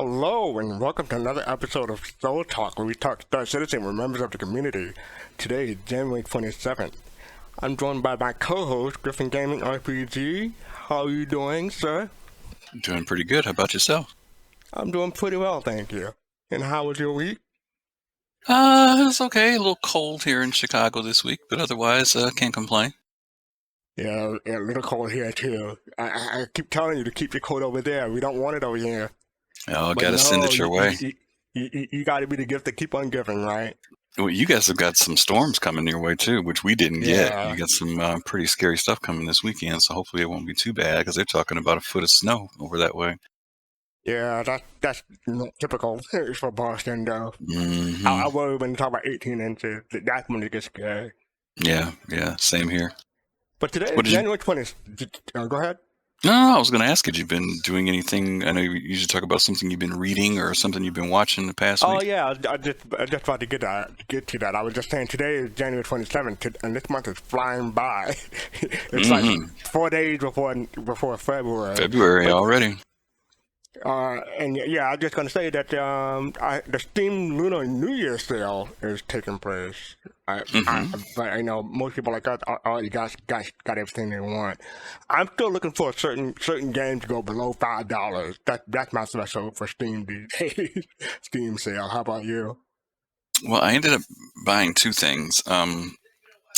Hello and welcome to another episode of Soul Talk, where we talk to Star Citizen with members of the community. Today is January 27th. I'm joined by my co-host, GriffinGamingRPG. How are you doing, sir? Doing pretty good. How about yourself? I'm doing pretty well, thank you. And how was your week? It's okay. A little cold here in Chicago this week, but otherwise, can't complain. Yeah, a little cold here too. I keep telling you to keep your coat over there. We don't want it over here. Oh, But gotta send it your way. You got to be the gift that keep on giving, right? Well, you guys have got some storms coming your way too, which we didn't get. Yeah. You got some pretty scary stuff coming this weekend, so hopefully it won't be too bad because they're talking about a foot of snow over that way. Yeah, that's not typical for Boston, though. Mm-hmm. I worry when you talk about 18 inches. That's when it gets scary. Yeah, same here. But today is January 20th. Go ahead. No, I was going to ask, had you been doing anything? I know you usually talk about something you've been reading or something you've been watching the past week. Oh, yeah, I just about to get to that. I was just saying today is January 27th, and this month is flying by. It's like 4 days before February. February already. And yeah, I'm just going to say that the Steam Lunar New Year sale is taking place. But I know most people like us already got everything they want. I'm still looking for certain games to go below $5. That's my special for Steam these days. Steam sale. How about you? Well, I ended up buying two things.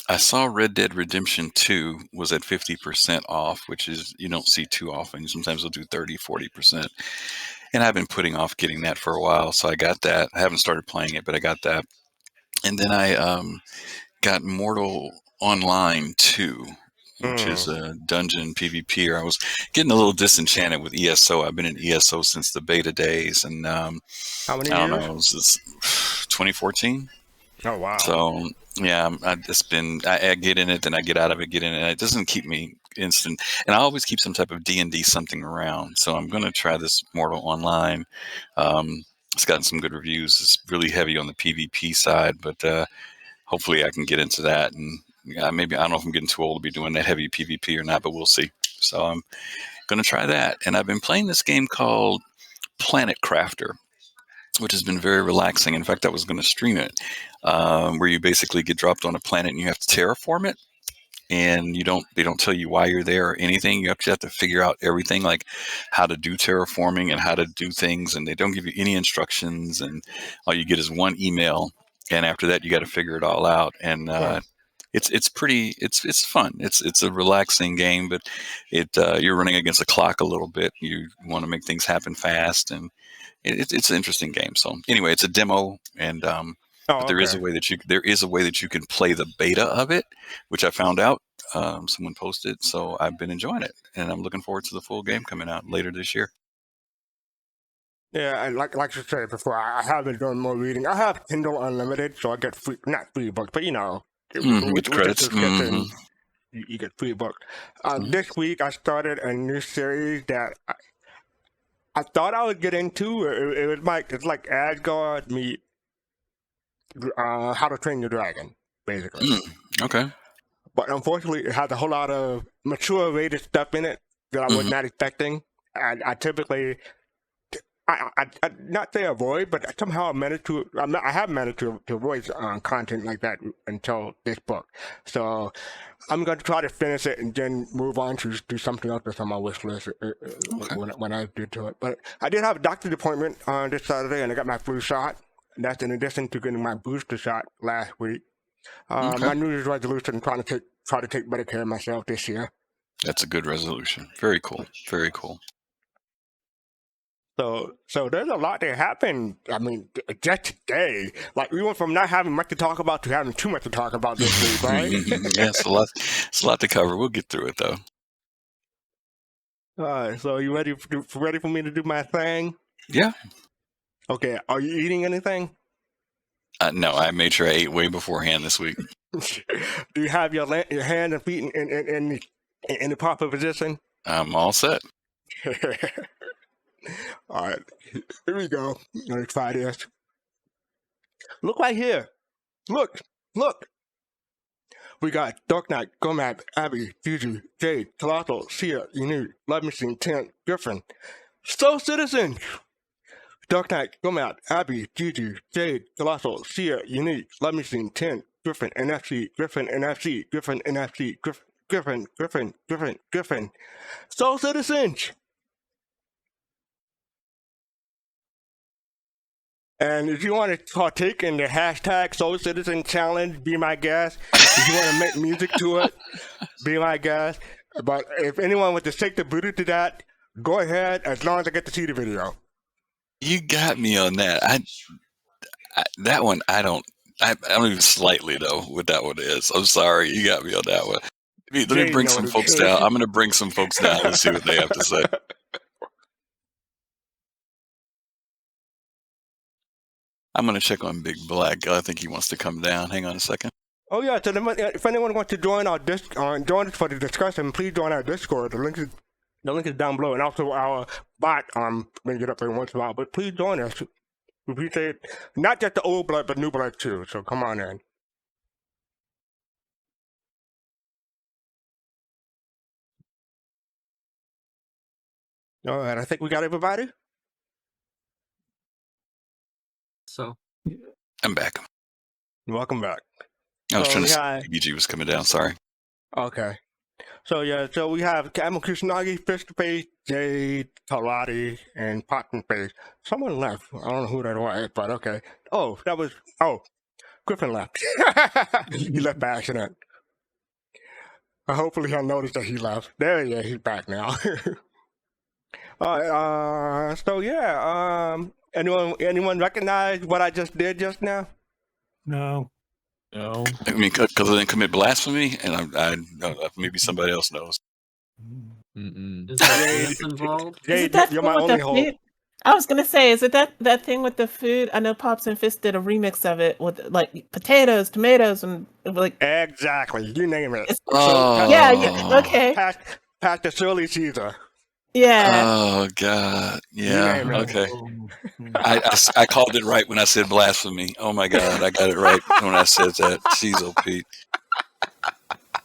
I saw Red Dead Redemption 2 was at 50% off, which is, you don't see too often. Sometimes they'll do 30, 40%. And I've been putting off getting that for a while, so I got that. I haven't started playing it, but I got that. And then I got Mortal Online 2, which is a dungeon PvP. I was getting a little disenchanted with ESO. I've been in ESO since the beta days. And How many I don't years? know, it was 2014. Oh, wow. So, yeah, I get in it, then I get out of it, get in it. And it doesn't keep me instant. And I always keep some type of D&D something around. So I'm going to try this Mortal Online. It's gotten some good reviews. It's really heavy on the PvP side, but hopefully I can get into that. And maybe, I don't know if I'm getting too old to be doing that heavy PvP or not, but we'll see. So I'm going to try that. And I've been playing this game called Planet Crafter, which has been very relaxing. In fact, I was going to stream it, where you basically get dropped on a planet and you have to terraform it. And they don't tell you why you're there or anything. You actually have to figure out everything, like how to do terraforming and how to do things. And they don't give you any instructions. And all you get is one email. And after that, you got to figure it all out. And it's fun. It's a relaxing game, but you're running against the clock a little bit. You want to make things happen fast, and it's an interesting game. So anyway, it's a demo, and but there is a way that you can play the beta of it, which I found out. Someone posted, so I've been enjoying it, and I'm looking forward to the full game coming out later this year. Yeah, and like you said before, I have been doing more reading. I have Kindle Unlimited, so I get not free books, but With credits. You get free books. This week I started a new series that I thought I would get into. It's like Asgard meet How to Train Your Dragon, basically. Okay. But unfortunately, it has a whole lot of mature rated stuff in it that I was not expecting. And I typically, I not say avoid, but somehow I have managed to avoid content like that until this book. So I'm going to try to finish it and then move on to do something else that's on my wish list when I get to it. But I did have a doctor's appointment on this Saturday, and I got my flu shot. That's in addition to getting my booster shot last week. My New Year's resolution: try to take better care of myself this year. That's a good resolution. Very cool. Very cool. So there's a lot that happened. I mean, just today, like we went from not having much to talk about to having too much to talk about this week, right? Yeah, it's a lot to cover. We'll get through it though. All right. So you ready for me to do my thing? Yeah. Okay. Are you eating anything? No, I made sure I ate way beforehand this week. Do you have your hands and feet in the proper position? I'm all set. All right, here we go. I'm gonna try this. Look right here. Look. We got Dark Knight, Gomab, Abby, Fuji, Jade, Colossal, Sia, Inu, Love Machine, Tent, Griffin. So, citizens, Dark Knight, Come Out, Abby, Gigi, Jade, Colossal, Sia, Unique, Let Me Sing, 10, Griffin, NFC, Griffin, NFC, Griffin, NFC, Griffin, Soul Citizens. And if you want to partake in the hashtag Soul Citizen Challenge, be my guest. If you want to make music to it, be my guest. But if anyone wants to take the booty to that, go ahead, as long as I get to see the video. You got me on that. That one, I don't even slightly know what that one is. I'm sorry. You got me on that one. Let me bring some folks down. I'm going to bring some folks down and see what they have to say. I'm going to check on Big Black. I think he wants to come down. Hang on a second. Oh, yeah. So if anyone wants to join our join us for the discussion, please join our Discord. The link is down below. And also our bot, bring it up every once in a while. But please join us. We appreciate not just the old blood, but new blood too. So come on in. All right. I think we got everybody. So I'm back. Welcome back. I was trying to see if BG was coming down. Sorry. Okay. So yeah, so we have Camel Kusanagi, Fist Face, Jade, Karate, and Potten Face. Someone left. I don't know who that was, but okay. Griffin left. He left by accident. Hopefully he'll notice that he left. There he is, he's back now. So yeah, anyone recognize what I just did just now? No. I mean, because I didn't commit blasphemy, and I maybe somebody else knows. Is there dance involved? Jade, you're my only hope. I was gonna say, is it that thing with the food? I know Pops and Fist did a remix of it with like potatoes, tomatoes, and like exactly. You name it. Yeah. Okay. Pastor Shirley Caesar. Yeah. Oh God. Yeah. Okay. I called it right when I said blasphemy. Oh my God, I got it right when I said that. Jeez, oh Pete.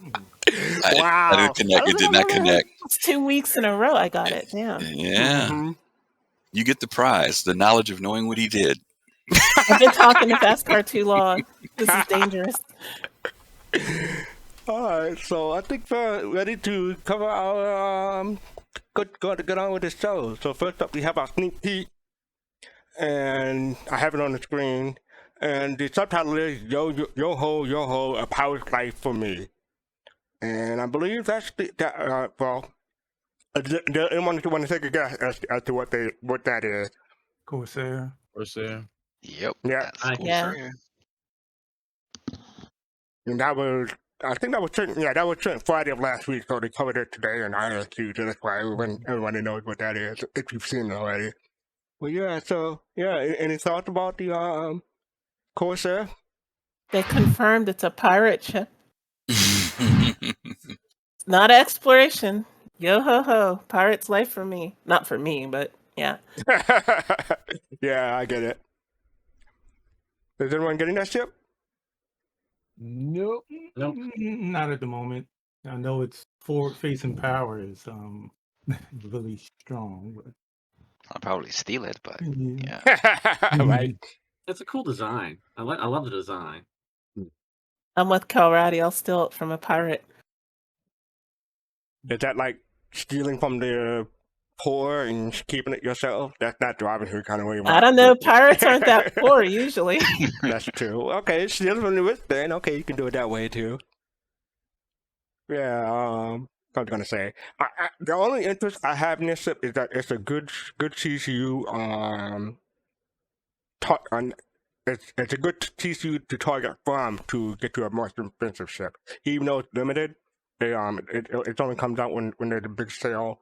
Wow. I didn't connect. It did not connect. It's 2 weeks in a row. I got it. Yeah. Yeah. Mm-hmm. You get the prize, the knowledge of knowing what he did. I've been talking to Fastcar too long. This is dangerous. All right, so I think we're ready to cover our get on with the show. So first up, we have our sneak peek, and I have it on the screen. And the subtitle is "Yo Ho, a Power's Life for Me," and I believe that's well. Anyone want to take a guess as to what that is? Corsair. Yep. Yeah. Yeah. And that was, I think that was Trent Friday of last week, so they covered it today in ISQ, so that's why everybody knows what that is, if you've seen it already. Well, yeah, so, yeah, any thoughts about the Corsair? They confirmed it's a pirate ship. It's not exploration. Yo ho ho, pirate's life for me. Not for me, but yeah. Yeah, I get it. Is everyone getting that ship? Nope. Not at the moment. I know its forward-facing power is really strong. But... I'll probably steal it, but yeah. Right. It's a cool design. I love the design. I'm with Calrati. I'll steal it from a pirate. Is that like stealing from the poor and keeping it yourself? That's not driving her kind of way. I don't know. Pirates aren't that poor usually. That's true. Okay, stealing from the rich then. Okay, you can do it that way too. Yeah, I was gonna say the only interest I have in this ship is that it's a good TCU. It's a good TCU to target from to get to a more expensive ship, even though it's limited. It only comes out when there's a big sale,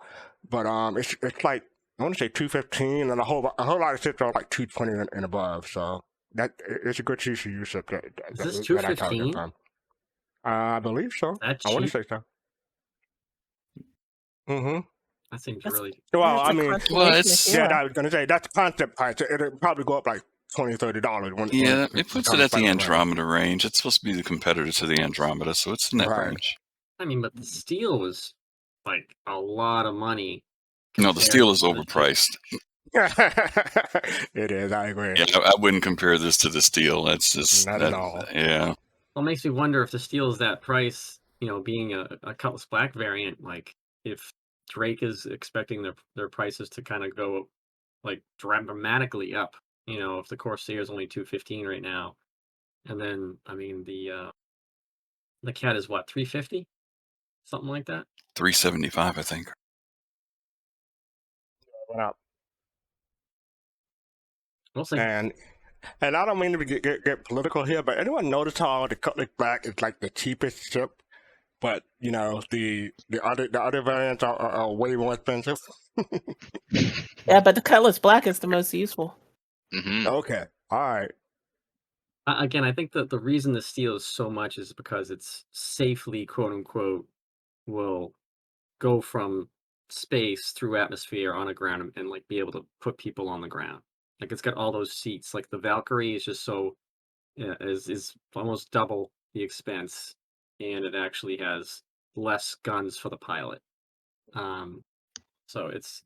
but it's like I want to say 215, and a whole lot of ships are like 220 and above. So that it's a good TCU ship. Is this 215? I believe so. That's I want to cheap. say so. Mm-hmm. That seems really. Well, I mean, it's I was gonna say that's concept price. It'll probably go up like $20-$30. Yeah, it puts it at the Andromeda range. It's supposed to be the competitor to the Andromeda, so it's in that range. I mean, but the steel was like a lot of money. No, the steel is overpriced. It is. I agree. Yeah, I wouldn't compare this to the steel. That's just Not at all. Yeah. Well, it makes me wonder if the steel is that price, being a Cutlass Black variant, like if Drake is expecting their prices to kind of go like dramatically up. If the Corsair is only 215 right now, and then I mean the cat is what, 350, something like that. 375, I think. Went up. We'll see. And I don't mean to get political here, but anyone notice how the Cutlass Black is like the cheapest ship, but the other variants are way more expensive? Yeah, but the Cutlass Black is the most useful. Mm-hmm. Okay, all right. Again, I think that the reason the steel is so much is because it's safely, quote unquote, will go from space through atmosphere on a ground and like be able to put people on the ground. Like it's got all those seats. Like the Valkyrie is just is almost double the expense, and it actually has less guns for the pilot. So it's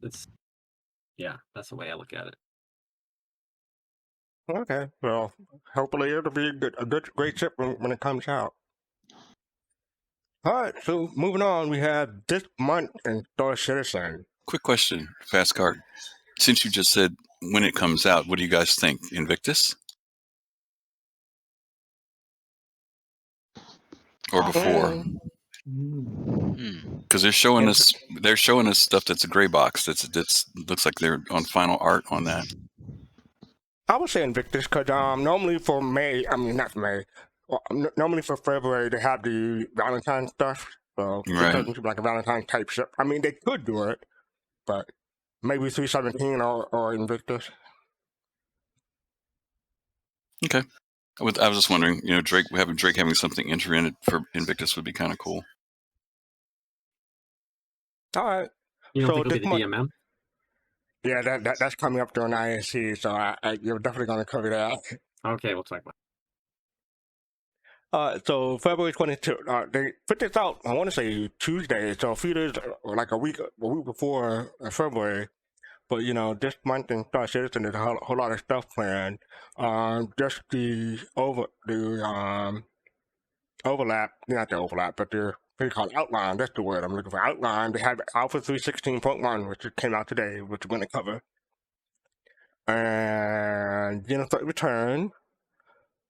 yeah, that's the way I look at it. Okay, well, hopefully it'll be a great ship when it comes out. All right, so moving on, we have this month in Star Citizen. Quick question, Fast Card. Since you just said when it comes out, what do you guys think? Invictus? Or before? Because they're showing us stuff that's a gray box. That's looks like they're on final art on that. I would say Invictus because normally for May, I mean not for May, normally for February they have the Valentine stuff. So it doesn't seem like a Valentine type ship. I mean they could do it, but maybe 317 or Invictus. Okay. I was just wondering, Drake having something enter in it for Invictus would be kind of cool. All right. You don't So think it'll be the DMM? Yeah, that's coming up during ISC, so you're definitely going to cover that. Okay, we'll talk about it. So February 22, they put this out, I want to say Tuesday, so a few days, like a week before February. But, this month in Star Citizen, there's a whole lot of stuff planned. Just the overlap, not the overlap, but the, what do you call it, outline, that's the word I'm looking for, outline. They have Alpha 316.1, which came out today, which we're going to cover. And Geno Threat Return.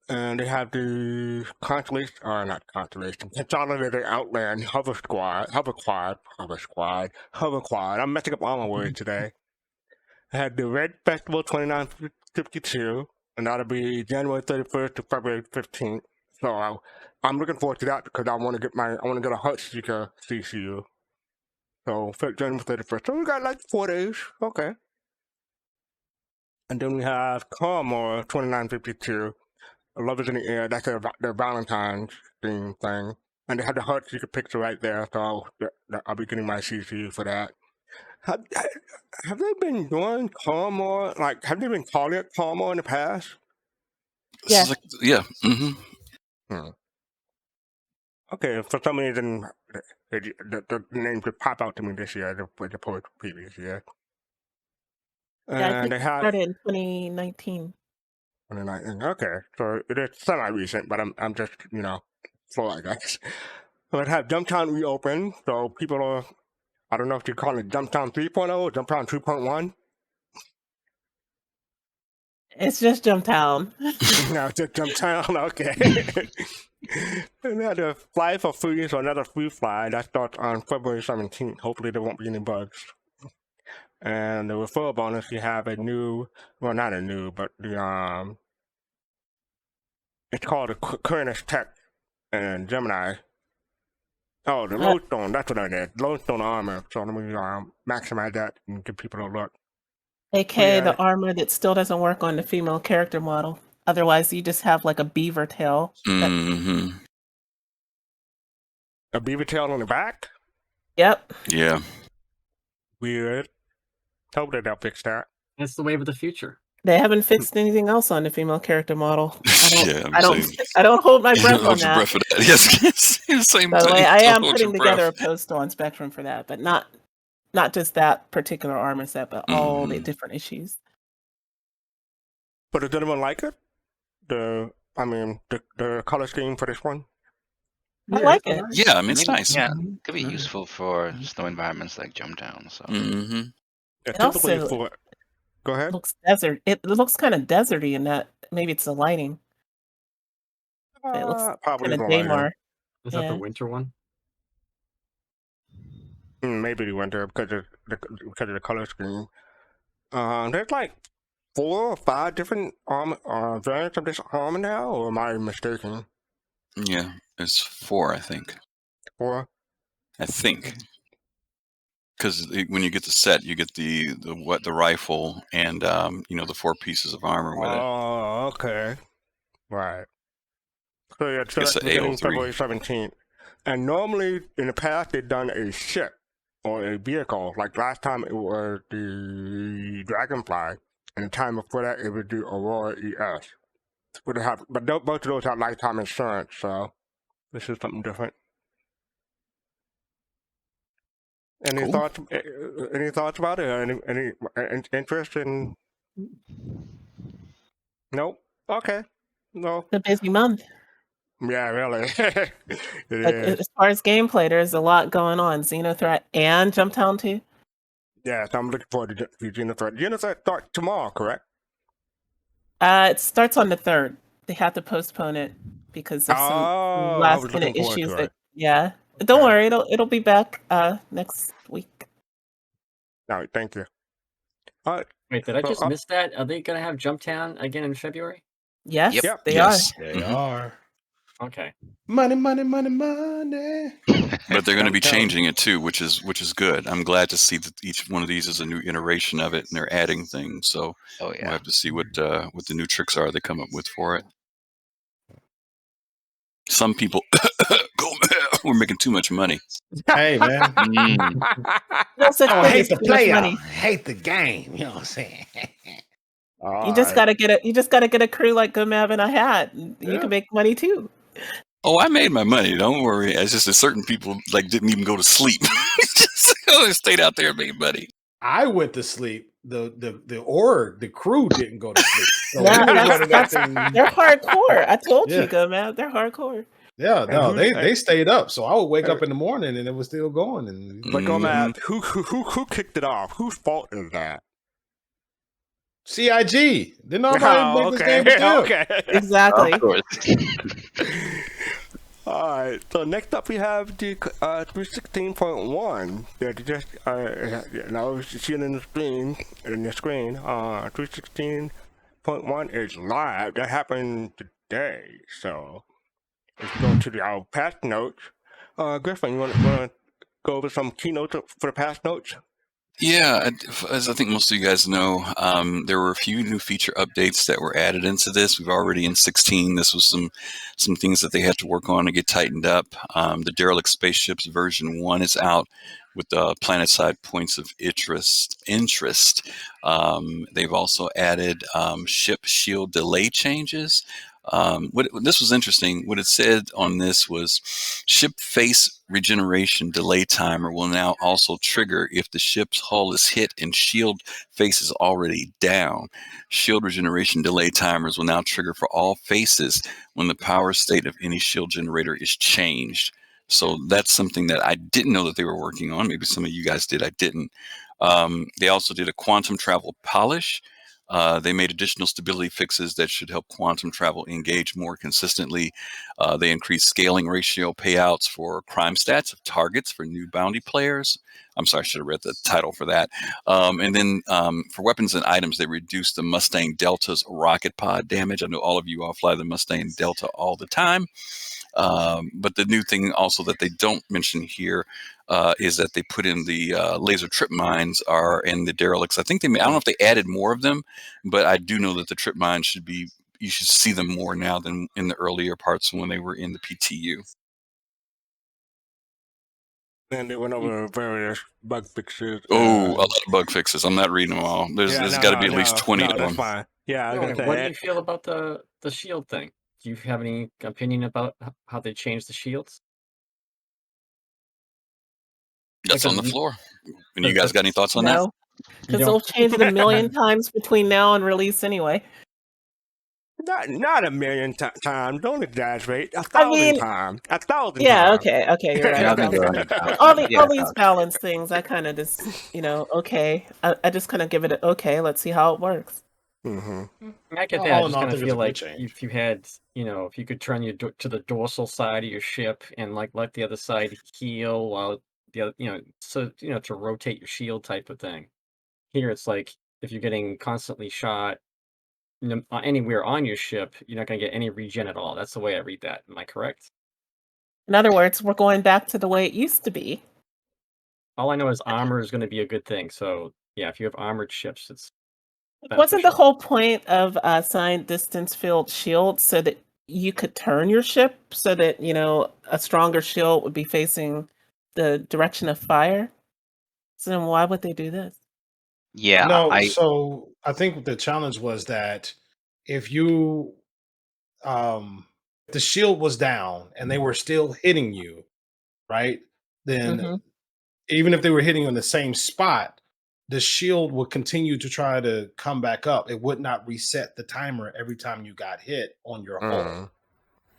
And they have the Consolidated Outland Hover Quad. I'm messing up all my words today. They had the Red Festival 2952, and that'll be January 31st to February 15th. So I'm looking forward to that because I want to get a Heartseeker CCU. So January 31st. So we got like 4 days. Okay. And then we have Carmore 2952. Love is in the Air. That's their Valentine's theme thing. And they have the Heartseeker picture right there. So I'll be getting my CCU for that. Have they been doing Carmore? Like, have they been calling it Carmore in the past? Yeah. Yeah. Mm-hmm. Okay, for some reason, the names would pop out to me this year, the previous year. Yeah, I think they it had started in 2019. 2019. Okay, so it is semi-recent, but I'm just slow, I guess. So it had Jumptown reopened, so people are. I don't know if you call it Jumptown 3.0 or Jumptown 2.1. It's just Jumptown. No, it's just Jumptown, okay. And they had a fly for free, so another free fly. That starts on February 17th. Hopefully there won't be any bugs. And the referral bonus, you have a new, well, not a new, but the, it's called the Curtis Tech and Gemini. Oh, the Lodestone, that's what I did. Lodestone armor. So let me maximize that and give people a look. AKA the armor that still doesn't work on the female character model. Otherwise, you just have like a beaver tail. Mm-hmm. A beaver tail on the back? Yep. Yeah. Weird. Hopefully they'll fix that. It's the wave of the future. They haven't fixed anything else on the female character model. I Yeah, don't hold my breath on hold your that. breath for that. Yes, same By the thing. way, I am Hold putting your together breath. a post on Spectrum for that, but not Not just that particular armor set, but all the Mhm. different issues. But does anyone like it? The color scheme for this one? I Yeah, like it's it. nice. Yeah, I mean, I it's mean, nice. yeah, Mhm. could be Nice. useful for snow environments like Jumptown. So Hmm. Yeah, It typically also for. Go ahead. looks desert. It looks kind of deserty in that. Maybe it's the lighting. It looks Probably kind of the lighting. Daymar. Is that the Yeah. winter one? Maybe the winter because of the color scheme. There's like 4 or 5 different variants of this armor now, or am I mistaken? Yeah, it's 4, I think. 4. I think. Because when you get the set, you get the rifle and the 4 pieces of armor with it. Oh, okay. Right. So yeah, so It's that's the beginning AO3. February 17th. And normally in the past they've done a ship or a vehicle. Like last time it was the Dragonfly, and the time before that it was the Aurora ES. But both of those have lifetime insurance, so this is something different. Any Cool. thoughts? Any thoughts about it? Or any interest in? Nope. Okay. No. It's a busy month. Yeah, really. It Like is. as far as gameplay, there's a lot going on. XenoThreat and Jumptown 2. Yeah, so I'm looking forward to GriffinGamingRPG. GriffinGamingRPG starts tomorrow, correct? It starts on the 3rd. They had to postpone it because of some Oh, I last was minute looking forward issues to that it. yeah. Don't Okay. worry, it'll be back next week. All right, thank you. All right. Wait, did I So, just miss that? Are they gonna have Jumptown again in February? Yes, Yep. they Yes. They Mhm. are. Okay. Money, money, money, money. But they're going to be Jumptown. changing it too, which is good. I'm glad to see that each one of these is a new iteration of it, and they're adding things. So Oh we'll yeah. have to see what the new tricks are they come up with for it. Some people go, we're making too much money. Hey, man. No such I thing hate as the too much player. money. Hate the game. You know what I'm saying? You just gotta get a crew like GoodMav and I had. You Yeah. can make money too. Oh, I made my money. Don't worry. It's just that certain people didn't even go to sleep. Just stayed out there and made money. I went to sleep. The crew didn't go to sleep. So Yeah, we was running that that's thing. they're hardcore. I told Yeah. you, GoodMav, they're hardcore. Yeah, And no, who's- they stayed up. So I would wake up in the morning and it was still going. And But go Mhm. mad. Who kicked it off? Whose fault is that? CIG. Didn't nobody make this game but them? Okay. Exactly. Of course. All right. So next up we have the 316.1. They're just now you see it in the screen. 316.1 is live. That happened today. So let's go to our past notes. Griffin, you want to go over some keynotes for the past notes? Yeah, as I think most of you guys know, there were a few new feature updates that were added into this. We've already in 16. This was some things that they had to work on to get tightened up. The Derelict spaceships version 1 is out with the planet-side points of interest. They've also added ship shield delay changes. This was interesting. What it said on this was ship face regeneration delay timer will now also trigger if the ship's hull is hit and shield face is already down. Shield regeneration delay timers will now trigger for all faces when the power state of any shield generator is changed. So that's something that I didn't know that they were working on. Maybe some of you guys did. I didn't. They also did a quantum travel polish. They made additional stability fixes that should help quantum travel engage more consistently. They increased scaling ratio payouts for crime stats of targets for new bounty players. I'm sorry, I should have read the title for that. And then for weapons and items, they reduced the Mustang Delta's rocket pod damage. I know all of you all fly the Mustang Delta all the time. But the new thing also that they don't mention here is that they put in the laser trip mines are in the derelicts. I think I don't know if they added more of them, but I do know that the trip mines you should see them more now than in the earlier parts when they were in the PTU. And they went over various bug fixes. Oh, a lot of bug fixes. I'm not reading them all. There's got to be at least 20 of that's them. fine. Yeah, I was gonna say What do you feel about the shield thing? Do you have any opinion about how they changed the shields? That's Because on the you- floor. And you guys got any thoughts on that? No, you because don't- they'll change it a million times between now and release anyway. Not a million times. Don't exaggerate. 1,000 I mean, times. 1,000 yeah, times. okay, you're right. Yeah, I think 1,000 they're times. 100,000. All these Yeah, balance things, I kind of just, okay. I just kind of give it a, okay, let's see how it works. Hmm. I get All that. I in just all, I kind of think it's feel a good like change. if you had, if you could turn your to the dorsal side of your ship and like let the other side heal while the other, so to rotate your shield type of thing. Here it's like if you're getting constantly shot anywhere on your ship, you're not going to get any regen at all. That's the way I read that. Am I correct? In other words, we're going back to the way it used to be. All I know is armor is going to be a good thing. So yeah, if you have armored ships, it's Wasn't the beneficial. whole point of assigned distance field shields so that you could turn your ship so that, a stronger shield would be facing the direction of fire? So then why would they do this? yeah. No, I so I think the challenge was that if you the shield was down and they were still hitting you, right? Then Mhm. even if they were hitting on the same spot, the shield would continue to try to come back up. It would not reset the timer every time you got hit on your hull.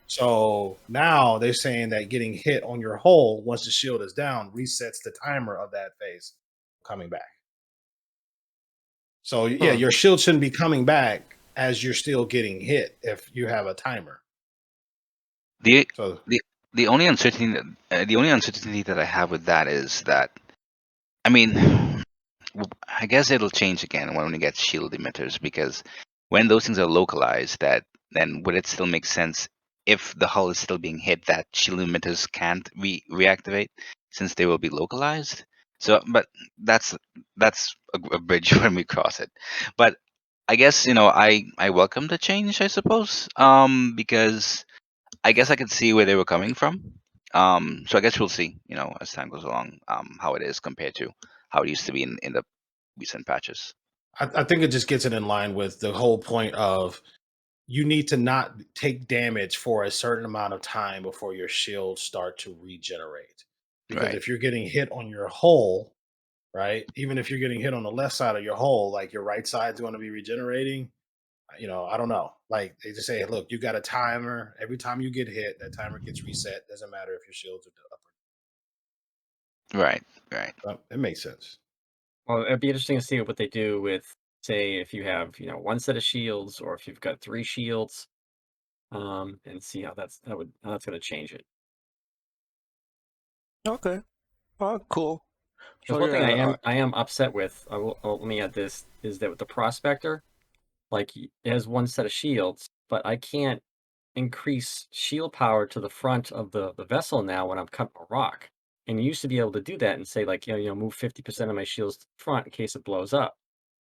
So now they're saying that getting hit on your hull once the shield is down resets the timer of that phase coming back. So yeah, your shield shouldn't be coming back as you're still getting hit if you have a timer. the So the only uncertainty that I have with that is that, I mean, I guess it'll change again when we get shield emitters, because when those things are localized, then would it still make sense if the hull is still being hit that shield emitters can't reactivate since they will be localized? So, but that's a bridge when we cross it. But I guess I welcome the change, I suppose, because I guess I could see where they were coming from. So I guess we'll see, as time goes along, how it is compared to how it used to be in the recent patches. I think it just gets it in line with the whole point of you need to not take damage for a certain amount of time before your shields start to regenerate. Because Right. if you're getting hit on your hull, right, even if you're getting hit on the left side of your hull, like your right side's going to be regenerating. I don't know. Like they just say, look, you got a timer. Every time you get hit, that timer gets reset. Doesn't matter if your shields are up. Right. It makes sense. Well, it'd be interesting to see what they do with, say, if you have, one set of shields or if you've got 3 shields, and see how that's going to change it. Okay. Oh, cool. Because one thing I am upset with, let me add this, is that with the Prospector, like it has one set of shields, but I can't increase shield power to the front of the vessel now when I'm cutting a rock. And you used to be able to do that and say like, move 50% of my shields to the front in case it blows up.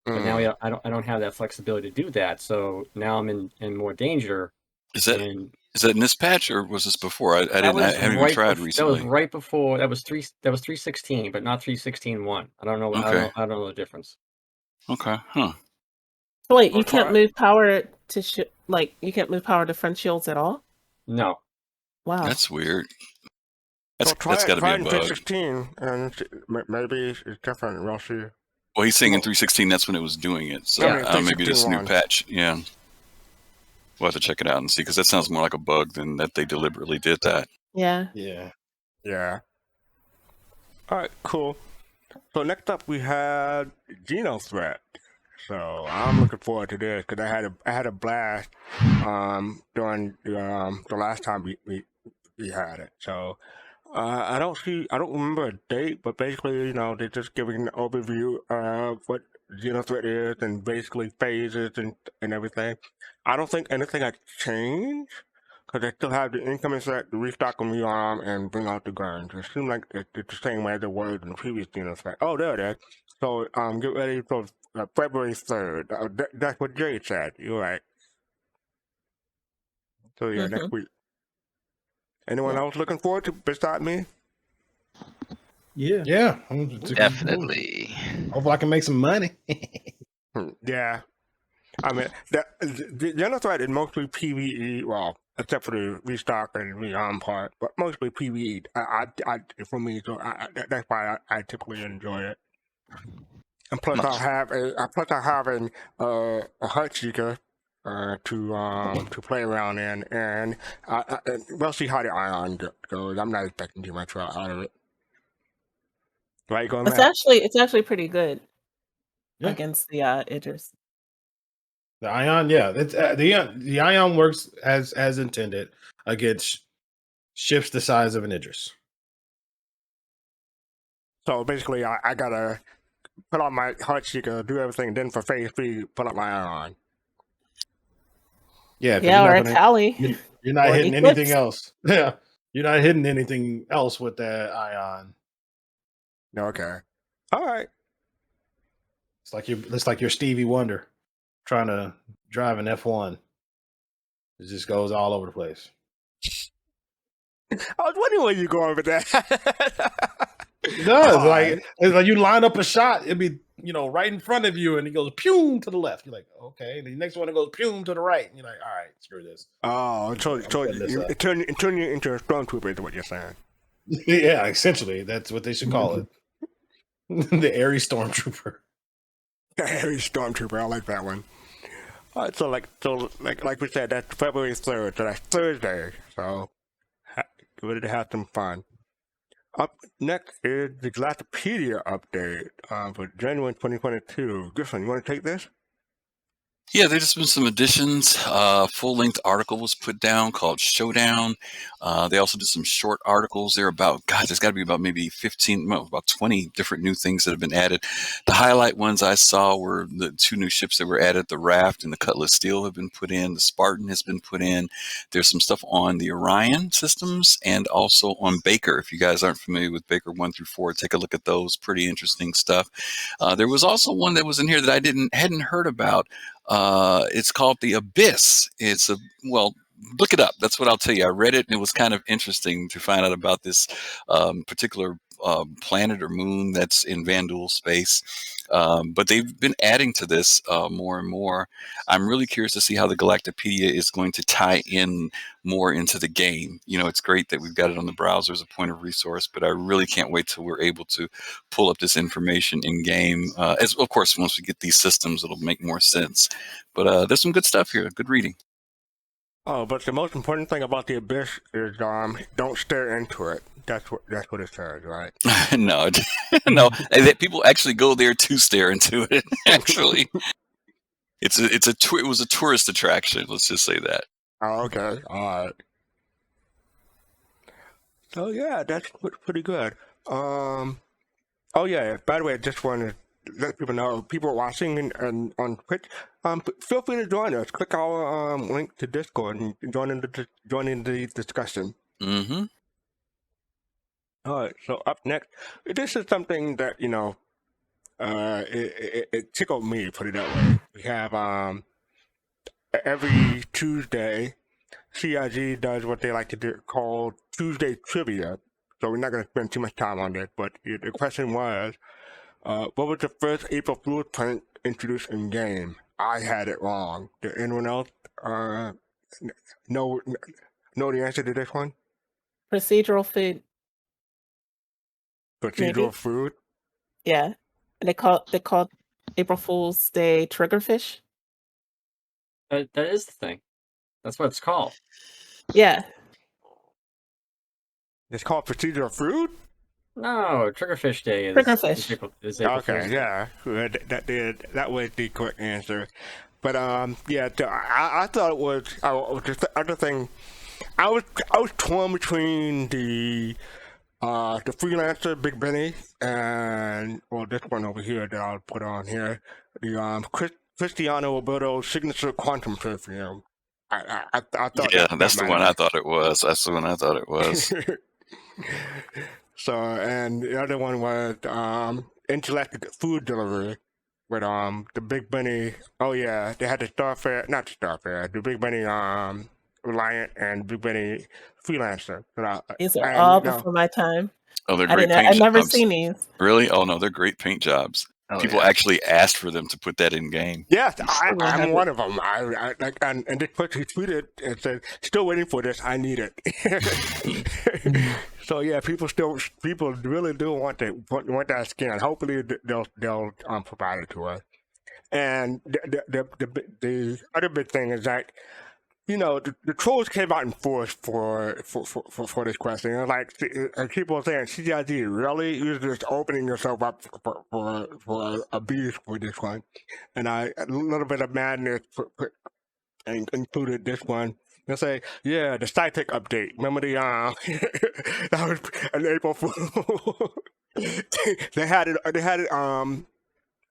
But now I don't have that flexibility to do that. So now I'm in more danger. Is that in this patch or was this before? I haven't even tried recently. That was right before. That was 3.16, but not 3.16.1. I don't know. Okay. I don't know the difference. Okay. Huh. So wait, you can't move power to you can't move power to front shields at all? No. Wow. That's weird. So That's got to be a in bug. 3.16, and maybe it's different. We'll see. Well, he's saying in 3.16 that's when it was doing it. So maybe this new patch. Yeah. We'll have to check it out and see, because that sounds more like a bug than that they deliberately did that. Yeah. Yeah. All right, cool. So next up we had Geno Threat. So I'm looking forward to this because I had a blast during the last time we had it. So I don't remember a date, but basically they're just giving an overview of what Geno Threat is and basically phases and everything. I don't think anything has changed because they still have the incoming set, the restock on rearm, and bring out the guns. It seems like it's the same way as it was in the previous Geno Threat. Oh, there it is. So get ready for February 3rd. That's what Jay said. You're right. So yeah, next week. Anyone else looking forward to beside me? Yeah. Definitely. Hopefully I can make some money. Yeah. I mean, the GriffinGamingRPG is mostly PvE. Well, except for the restock and rearm part, but mostly PvE. For me, so that's why I typically enjoy it. And plus, I have a heart seeker to play around in, and we'll see how the Ion goes. I'm not expecting too much out of it. Right, going It's Matt? actually pretty good Yeah. against the Idris. The Ion, yeah, it's the Ion works as intended against ships the size of an Idris. So basically, I gotta put on my heart seeker, do everything, then for phase 3, put up my Ion. Yeah, Yeah, or a Tally. You're not or hitting Eclipse. anything else. Yeah, you're not hitting anything else with that Ion. Okay, all right. It's like you're Stevie Wonder trying to drive an F1. It just goes all over the place. I was wondering where you're going with that. It does. It's like you line up a shot, it'd be right in front of you, and it goes pew to the left. You're like, okay. And the next one it goes pew to the right. And you're like, all right, screw this. Oh, so it turn you into a stormtrooper is what you're saying. Yeah, essentially, that's what they should call it. The airy stormtrooper. Harry Stormtrooper, I like that one. All right, so like we said, that's February 3rd, so that's Thursday. So get ready to have some fun. Up next is the Galactapedia update for January 2022. Griffin, you want to take this? Yeah, there's just been some additions. Full-length article was put down called Showdown. They also did some short articles. They're about, there's got to be about maybe 20 different new things that have been added. The highlight ones I saw were the 2 new ships that were added. The Raft and the Cutlass Steel have been put in. The Spartan has been put in. There's some stuff on the Orion systems and also on Baker. If you guys aren't familiar with Baker 1 through 4, take a look at those. Pretty interesting stuff. There was also one that was in here that I hadn't heard about. It's called The Abyss. Look it up. That's what I'll tell you. I read it and it was kind of interesting to find out about this particular planet or moon that's in Vandal space. But they've been adding to this more and more. I'm really curious to see how the Galactapedia is going to tie in more into the game. It's great that we've got it on the browser as a point of resource, but I really can't wait till we're able to pull up this information in game. As of course, once we get these systems, it'll make more sense. But there's some good stuff here. Good reading. Oh, but the most important thing about the Abyss is don't stare into it. That's what it says, right? No. People actually go there to stare into it. Actually, it was a tourist attraction. Let's just say that. Oh, okay. All right. So yeah, that's pretty good. Oh yeah. By the way, I just want to let people know, people watching and on Twitch, feel free to join us. Click our link to Discord and join in the discussion. Mm-hmm. All right. So up next, this is something that it tickled me. Put it that way. We have every Tuesday, CIG does what they like to do called Tuesday Trivia. So we're not going to spend too much time on this, but the question was, what was the first April Fool's prank introduced in game? I had it wrong. Did anyone else know the answer to this one? Procedural food. Procedural Maybe. food? Yeah. And they called April Fool's Day triggerfish. That is the thing. That's what it's called. Yeah. It's called procedural food? No, Triggerfish Day is Triggerfish. is April Okay, Fool's yeah. That was the correct answer. But I thought it was just the other thing. I was torn between the freelancer Big Benny and this one over here that I'll put on here, the Cristiano Alberto signature quantum perfume. I thought. Yeah, that's the one I thought it was. That's the one I thought it was. So, and the other one was intergalactic food delivery with the Big Bunny. Oh yeah, they had the the Big Bunny Reliant and Big Bunny Freelancer. These are all before my time. Oh, they're great paint I've never jobs. seen these. Really? Oh no, they're great paint jobs. People actually asked for them to put that in game. Yes, I'm one of them. And this person tweeted and said, "Still waiting for this. I need it." So yeah, people really do want that skin. Hopefully they'll provide it to us. And the other big thing is that, you know, the trolls came out in force for this question. And like people are saying, CGIG, really? You're just opening yourself up for abuse for this one. And a little bit of madness included this one. They say, yeah, the Cytec update. Remember the that was an April Fool. they had it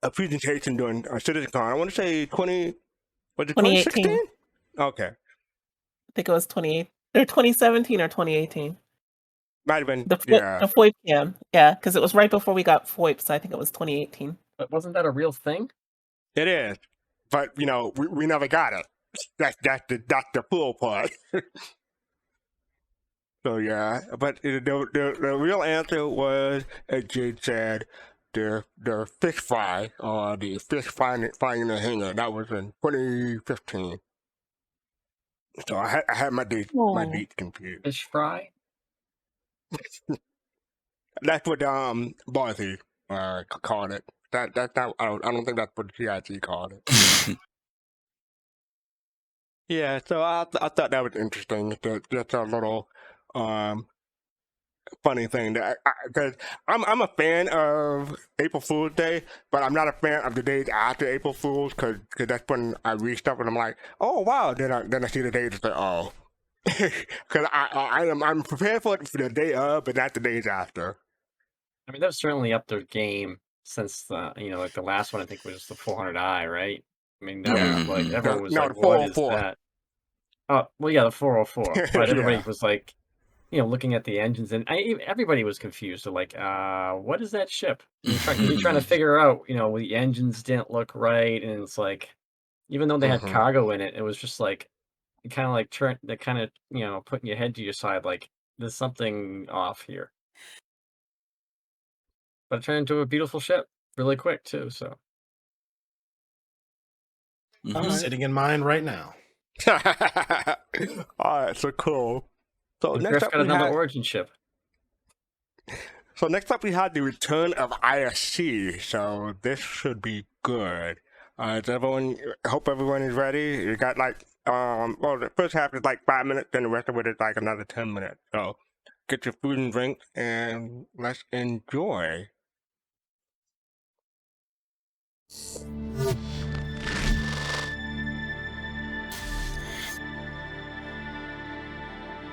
a presentation during CitizenCon. I want to say 2018? Okay. I think it was 2017 or 2018. Might have been, the FOIP cam. Yeah, because it was right before we got FOIP, so I think it was 2018. But wasn't that a real thing? It is. But, you know, we never got it. That's the full part. So, yeah. But the real answer was, as Jade said, the fish fry, or the fish frying in the hanger. That was in 2015. So I had my dates confused. Fish fry? That's what Barthy called it. That's not. I don't think that's what the CIT called it. Yeah. So I thought that was interesting. That's a little funny thing that because I'm a fan of April Fool's Day, but I'm not a fan of the days after April Fool's because that's when I read stuff and I'm like, oh wow, then I see the days and say, oh, because I'm prepared for it for the day of, but not the days after. I mean, they've certainly upped their game since the like the last one I think was the 400i, right? I mean, that was like everyone was like, what is that? Oh well, yeah, the 404, but everybody was like, looking at the engines, and everybody was confused. They're like, what is that ship? You're trying to figure out, the engines didn't look right, and it's like, even though they had cargo in it, it was just like, it kind of like putting your head to your side, like there's something off here. But it turned into a beautiful ship really quick too. So, sitting in mine right now. All right, so cool. So next up, got another origin ship. So next up, we had the return of ISC. So this should be good. I hope everyone is ready. You got like, the first half is like 5 minutes, then the rest of it is like another 10 minutes. So get your food and drink, and let's enjoy.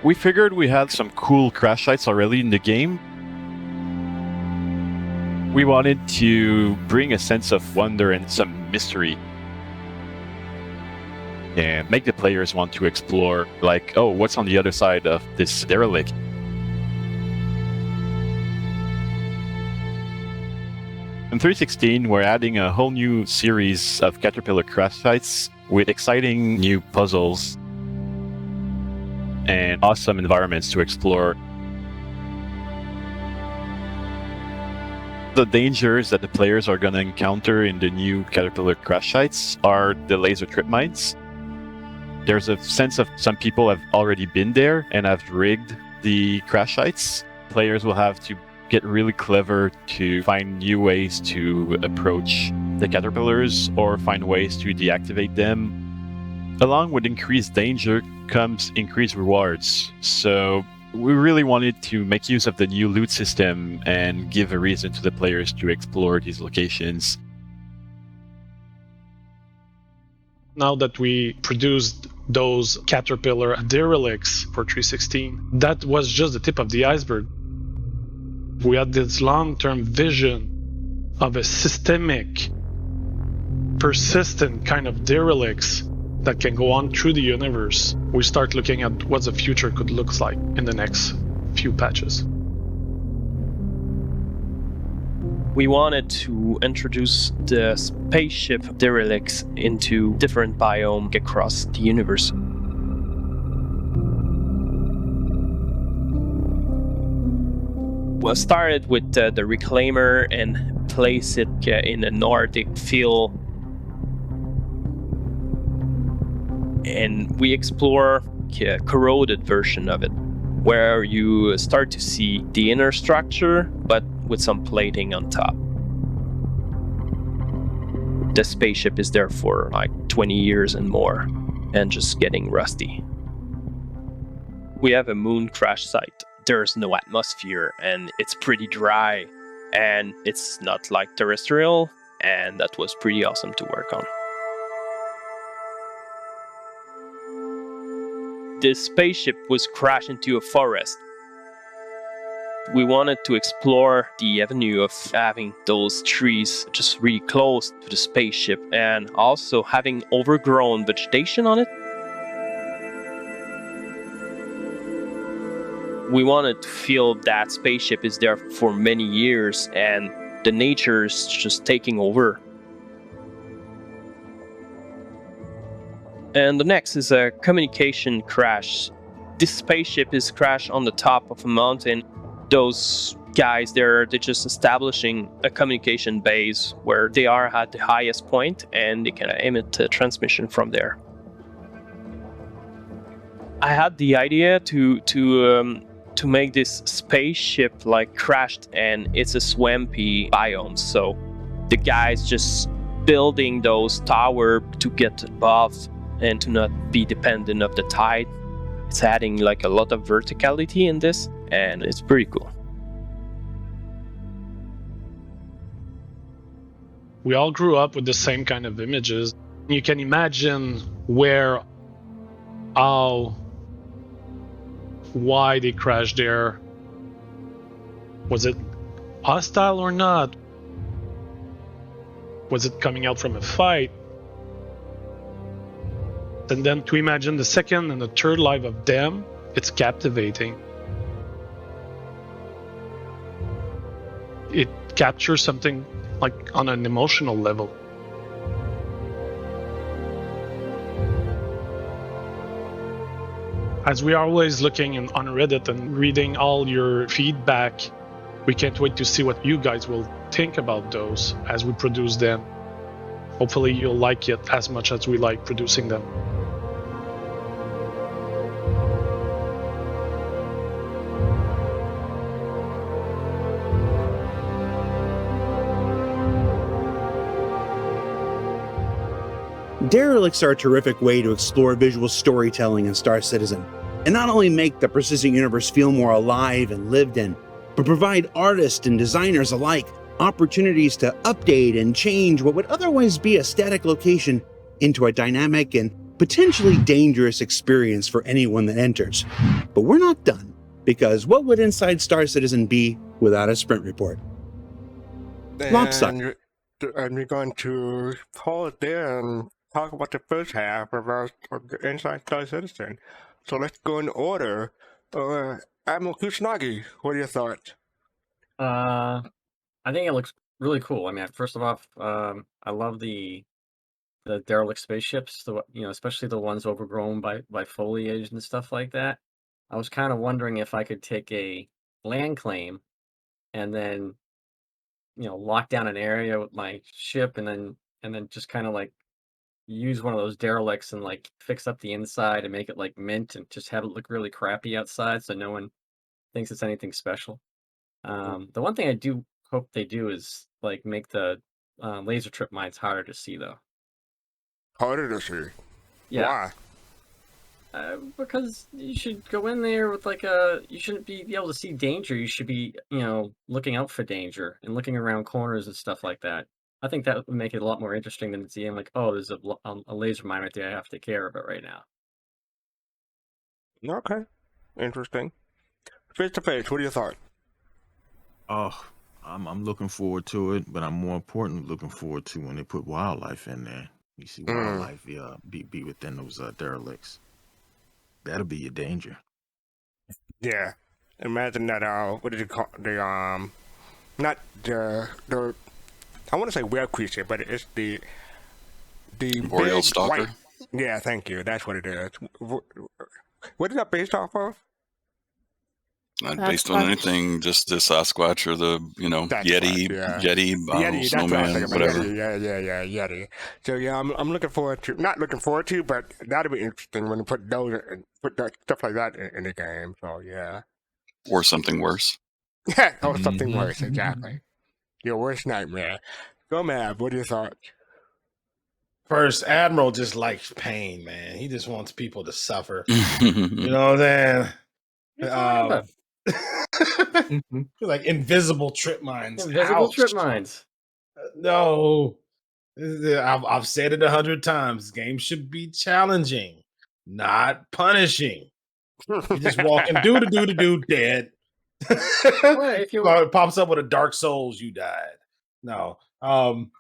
We figured we had some cool crash sites already in the game. We wanted to bring a sense of wonder and some mystery and make the players want to explore, like, oh, what's on the other side of this derelict? In 3.16, we're adding a whole new series of Caterpillar crash sites with exciting new puzzles and awesome environments to explore. The dangers that the players are going to encounter in the new Caterpillar crash sites are the laser trip mines. There's a sense of some people have already been there and have rigged the crash sites. Players will have to get really clever to find new ways to approach the Caterpillars or find ways to deactivate them. Along with increased danger comes increased rewards. So we really wanted to make use of the new loot system and give a reason to the players to explore these locations. Now that we produced those Caterpillar derelicts for 3.16, that was just the tip of the iceberg. We had this long-term vision of a systemic, persistent kind of derelicts that can go on through the universe. We start looking at what the future could look like in the next few patches. We wanted to introduce the spaceship derelicts into different biomes across the universe. We started with the Reclaimer and place it in a Nordic feel. And we explore a corroded version of it, where you start to see the inner structure, but with some plating on top. The spaceship is there for like 20 years and more, and just getting rusty. We have a moon crash site. There's no atmosphere, and it's pretty dry, and it's not like terrestrial, and that was pretty awesome to work on. This spaceship was crashed into a forest. We wanted to explore the avenue of having those trees just really close to the spaceship and also having overgrown vegetation on it. We wanted to feel that spaceship is there for many years and the nature is just taking over. And the next is a communication crash. This spaceship is crashed on the top of a mountain. Those guys, they're just establishing a communication base where they are at the highest point and they can emit a transmission from there. I had the idea to make this spaceship like crashed, and it's a swampy biome. So the guys just building those towers to get above and to not be dependent of the tide. It's adding like a lot of verticality in this, and it's pretty cool. We all grew up with the same kind of images. You can imagine why they crashed there. Was it hostile or not? Was it coming out from a fight? And then to imagine the second and the third life of them, it's captivating. It captures something like on an emotional level. As we are always looking on Reddit and reading all your feedback, we can't wait to see what you guys will think about those as we produce them. Hopefully you'll like it as much as we like producing them. Derelicts are a terrific way to explore visual storytelling in Star Citizen, and not only make the persistent universe feel more alive and lived in, but provide artists and designers alike opportunities to update and change what would otherwise be a static location into a dynamic and potentially dangerous experience for anyone that enters. But we're not done, because what would Inside Star Citizen be without a sprint report? Lopsucker. And we're going to pause there and talk about the first half of the Inside Star Citizen. So let's go in order. Admiral Kusanagi, what are your thoughts? I think it looks really cool. I mean, first of all, I love the derelict spaceships. Especially the ones overgrown by foliage and stuff like that. I was kind of wondering if I could take a land claim and then lock down an area with my ship and then just kind of like use one of those derelicts and like fix up the inside and make it like mint and just have it look really crappy outside so no one thinks it's anything special. The one thing I do hope they do is like make the laser trip mines harder to see though. Harder to see? Yeah. Why? Because you should go in there with you shouldn't be able to see danger. You should be, looking out for danger and looking around corners and stuff like that. I think that would make it a lot more interesting than seeing like, oh, there's a laser mine right there. I have to take care of it right now. Okay. Interesting. Face to face, what are your thoughts? Oh, I'm looking forward to it, but I'm more importantly looking forward to when they put wildlife in there. You see wildlife be within those derelicts. That'll be your danger. Yeah. Imagine that, what did you call not the I want to say web creature, but it's the Boreal Stalker. White. Yeah, thank you. That's what it is. What is that based off of? Not based on anything, just the Sasquatch or the Yeti, yeah. Yeti, Yeti, that's what I was snowman, thinking about. whatever. Yeti, Yeti. So yeah, I'm looking forward to, not looking forward to, but that'll be interesting when you put stuff like that in the game. So yeah. Or something worse. Or something worse, exactly. Your worst nightmare. Go Mav, what are your thoughts? First, Admiral just likes pain, man. He just wants people to suffer. You know what I'm saying? Like invisible trip mines. Invisible Ouch. trip mines. No. I've said it 100 times. Games should be challenging, not punishing. You just walk and do dead. If you It pops up with a Dark Souls, you died. No. And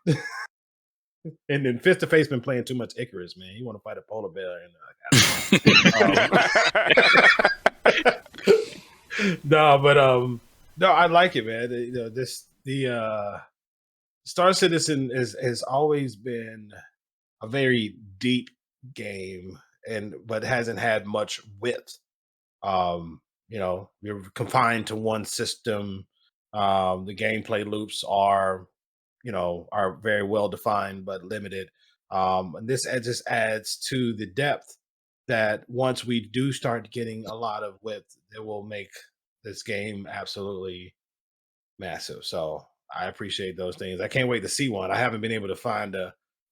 then Fist to Face been playing too much Icarus, man. You want to fight a polar bear and no, I like it, man. The Star Citizen has always been a very deep game, but hasn't had much width. You're confined to one system. The gameplay loops are very well defined but limited. And this just adds to the depth that once we do start getting a lot of width, it will make this game absolutely massive. So I appreciate those things. I can't wait to see one. I haven't been able to find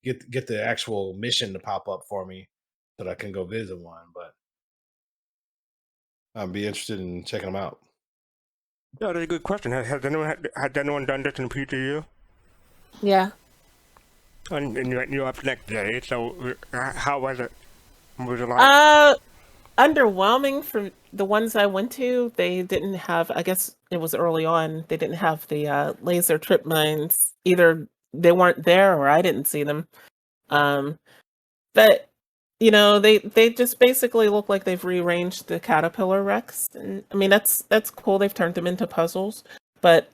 get the actual mission to pop up for me so that I can go visit one, but I'd be interested in checking them out. Yeah, that's a good question. Has anyone done this in PTU? Yeah. And you're up next day, so how was it? What was it like? Underwhelming for the ones I went to. They didn't have, I guess it was early on, they didn't have the laser trip mines. Either they weren't there or I didn't see them. But they just basically look like they've rearranged the caterpillar wrecks. And I mean, that's cool. They've turned them into puzzles. But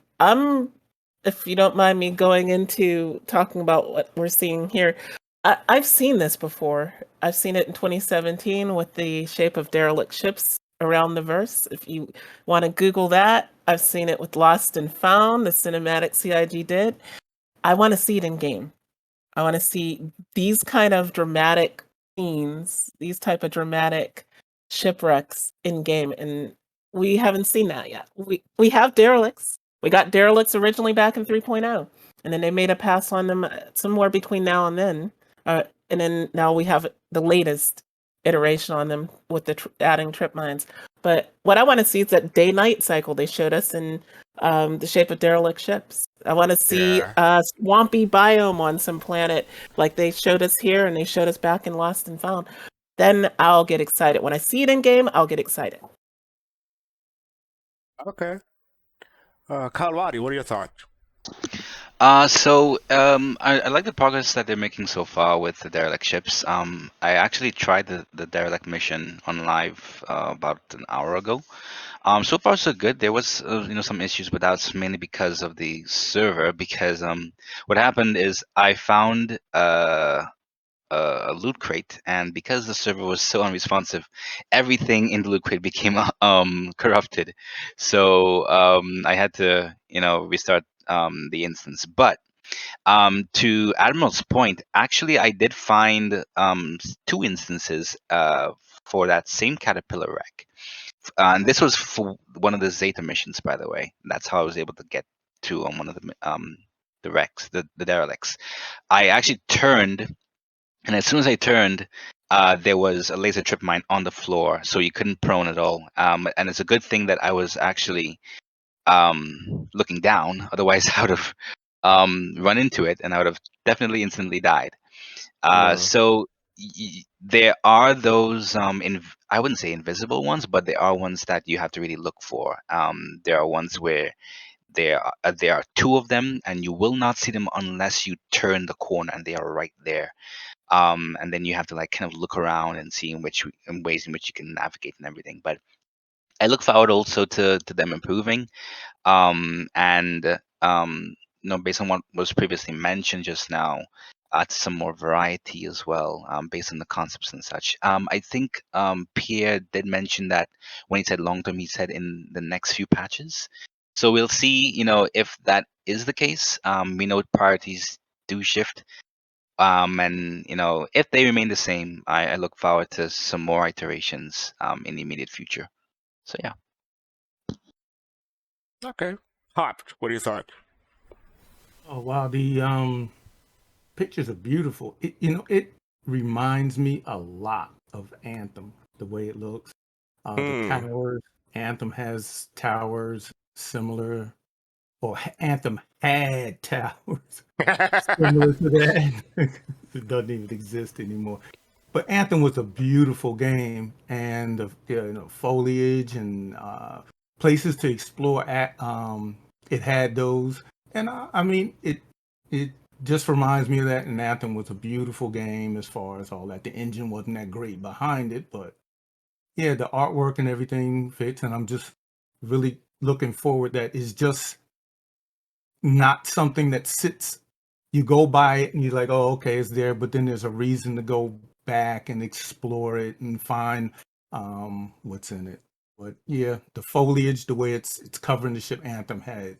if you don't mind me going into talking about what we're seeing here, I've seen this before. I've seen it in 2017 with the shape of derelict ships around the verse. If you want to Google that, I've seen it with Lost and Found, the cinematic CIG did. I want to see it in game. I want to see these kind of dramatic scenes, these type of dramatic shipwrecks in game, and we haven't seen that yet. We have derelicts. We got derelicts originally back in 3.0, and then they made a pass on them somewhere between now and then. And then now we have the latest iteration on them with the adding trip mines. But what I want to see is that day-night cycle they showed us in the shape of derelict ships. I want to see a swampy biome on some planet like they showed us here and they showed us back in Lost and Found. Then I'll get excited. When I see it in game, I'll get excited. Okay. Kalwadi, what are your thoughts? I like the progress that they're making so far with the derelict ships. I actually tried the derelict mission on live about an hour ago. So far so good. There was some issues with that, mainly because of the server. Because what happened is I found a loot crate, and because the server was so unresponsive, everything in the loot crate became corrupted. So I had to restart the instance. But to Admiral's point, actually I did find 2 instances for that same caterpillar wreck. And this was for one of the Zeta missions, by the way. That's how I was able to get to one of the wrecks, the derelicts. I actually turned, and as soon as I turned, there was a laser trip mine on the floor, so you couldn't prone at all. And it's a good thing that I was actually looking down, otherwise I would have run into it, and I would have definitely instantly died. So there are those I wouldn't say invisible ones, but there are ones that you have to really look for. There are ones where there are 2 of them, and you will not see them unless you turn the corner, and they are right there. And then you have to kind of look around and see in ways in which you can navigate and everything. But I look forward also to them improving. Based on what was previously mentioned just now, add some more variety as well, based on the concepts and such. I think Pierre did mention that when he said long term, he said in the next few patches. So we'll see, if that is the case. We know priorities do shift. And if they remain the same, I look forward to some more iterations in the immediate future. So yeah. Okay. Hopped. What do you thought? Oh wow, the pictures are beautiful. It reminds me a lot of Anthem, the way it looks. The towers. Anthem has towers similar, or Anthem had towers similar to that. It doesn't even exist anymore. But Anthem was a beautiful game, and the foliage and places to explore. It had those, and I mean it just reminds me of that. And Anthem was a beautiful game as far as all that. The engine wasn't that great behind it, but yeah, the artwork and everything fits, and I'm just really looking forward. That is just not something that sits. You go by it and you're like, oh, okay, it's there, but then there's a reason to go back and explore it and find what's in it. But yeah, the foliage, the way it's covering the ship, Anthem had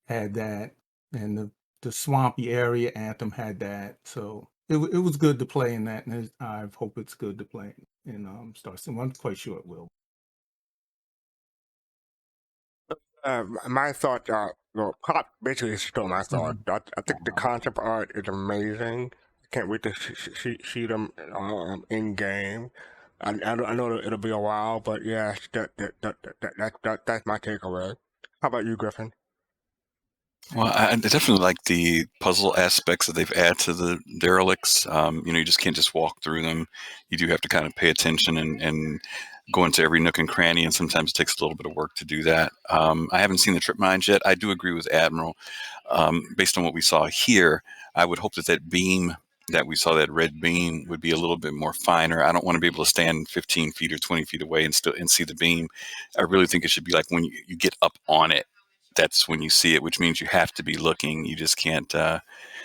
that, and the swampy area, Anthem had that. So it was good to play in that, and I hope it's good to play in Star Citizen. I'm quite sure it will. My thought, Pop basically stole my thought. I think the concept art is amazing. I can't wait to see them in game. I know it'll be a while, but yeah, that's my takeaway. How about you, Griffin? Well, I definitely like the puzzle aspects that they've added to the derelicts. You just can't just walk through them. You do have to kind of pay attention and go into every nook and cranny, and sometimes it takes a little bit of work to do that. I haven't seen the trip mines yet. I do agree with Admiral. Based on what we saw here, I would hope that beam that we saw, that red beam, would be a little bit more finer. I don't want to be able to stand 15 feet or 20 feet away and see the beam. I really think it should be like when you get up on it, that's when you see it, which means you have to be looking. You just can't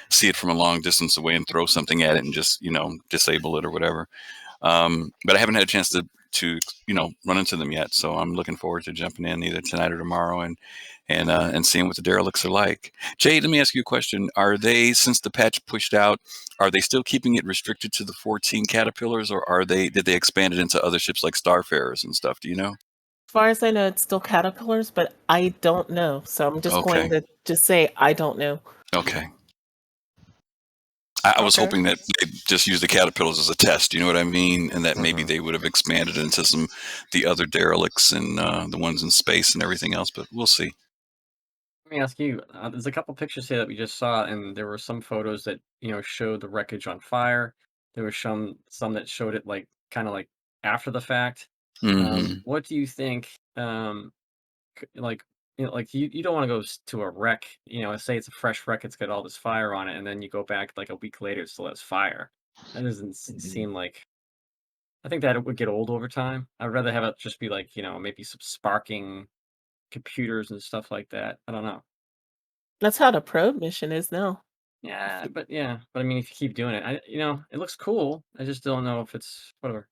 see it from a long distance away and throw something at it and just, disable it or whatever. But I haven't had a chance to run into them yet. So I'm looking forward to jumping in either tonight or tomorrow and seeing what the derelicts are like. Jay, let me ask you a question. Are they, since the patch pushed out, are they still keeping it restricted to the 14 Caterpillars, or did they expand it into other ships like Starfarers and stuff? Do you know? As far as I know, it's still Caterpillars, but I don't know. So I'm just going to just say I don't know. Okay. I was hoping that they'd just use the Caterpillars as a test, you know what I mean? And that maybe they would have expanded into the other derelicts and the ones in space and everything else, but we'll see. Let me ask you, there's a couple pictures here that we just saw, and there were some photos that, showed the wreckage on fire. There were some that showed it kind of like after the fact. What do you think, you don't want to go to a wreck, say it's a fresh wreck, it's got all this fire on it, and then you go back like a week later, it still has fire. That doesn't seem like, I think that it would get old over time. I'd rather have it just be like, maybe some sparking computers and stuff like that. I don't know. That's how the probe mission is now. Yeah, but I mean, if you keep doing it, it looks cool. I just don't know if it's whatever.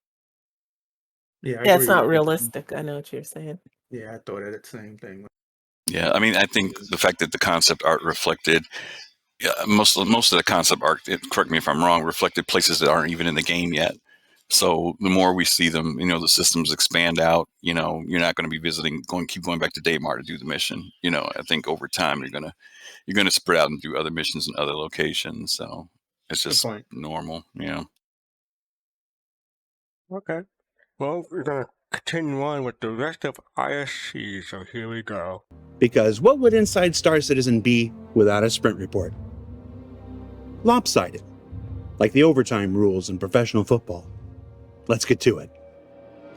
Yeah, it's not realistic. I know what you're saying. Yeah, I thought of that same thing. Yeah, I mean, I think the fact that the concept art reflected, most of the concept art, correct me if I'm wrong, reflected places that aren't even in the game yet. So the more we see them, the systems expand out. You're not going to be keep going back to Daymar to do the mission. I think over time you're gonna spread out and do other missions in other locations. So it's just normal. Okay. Well, we're gonna continue on with the rest of ISC. So here we go. Because what would Inside Star Citizen be without a sprint report? Lopsided, like the overtime rules in professional football. Let's get to it.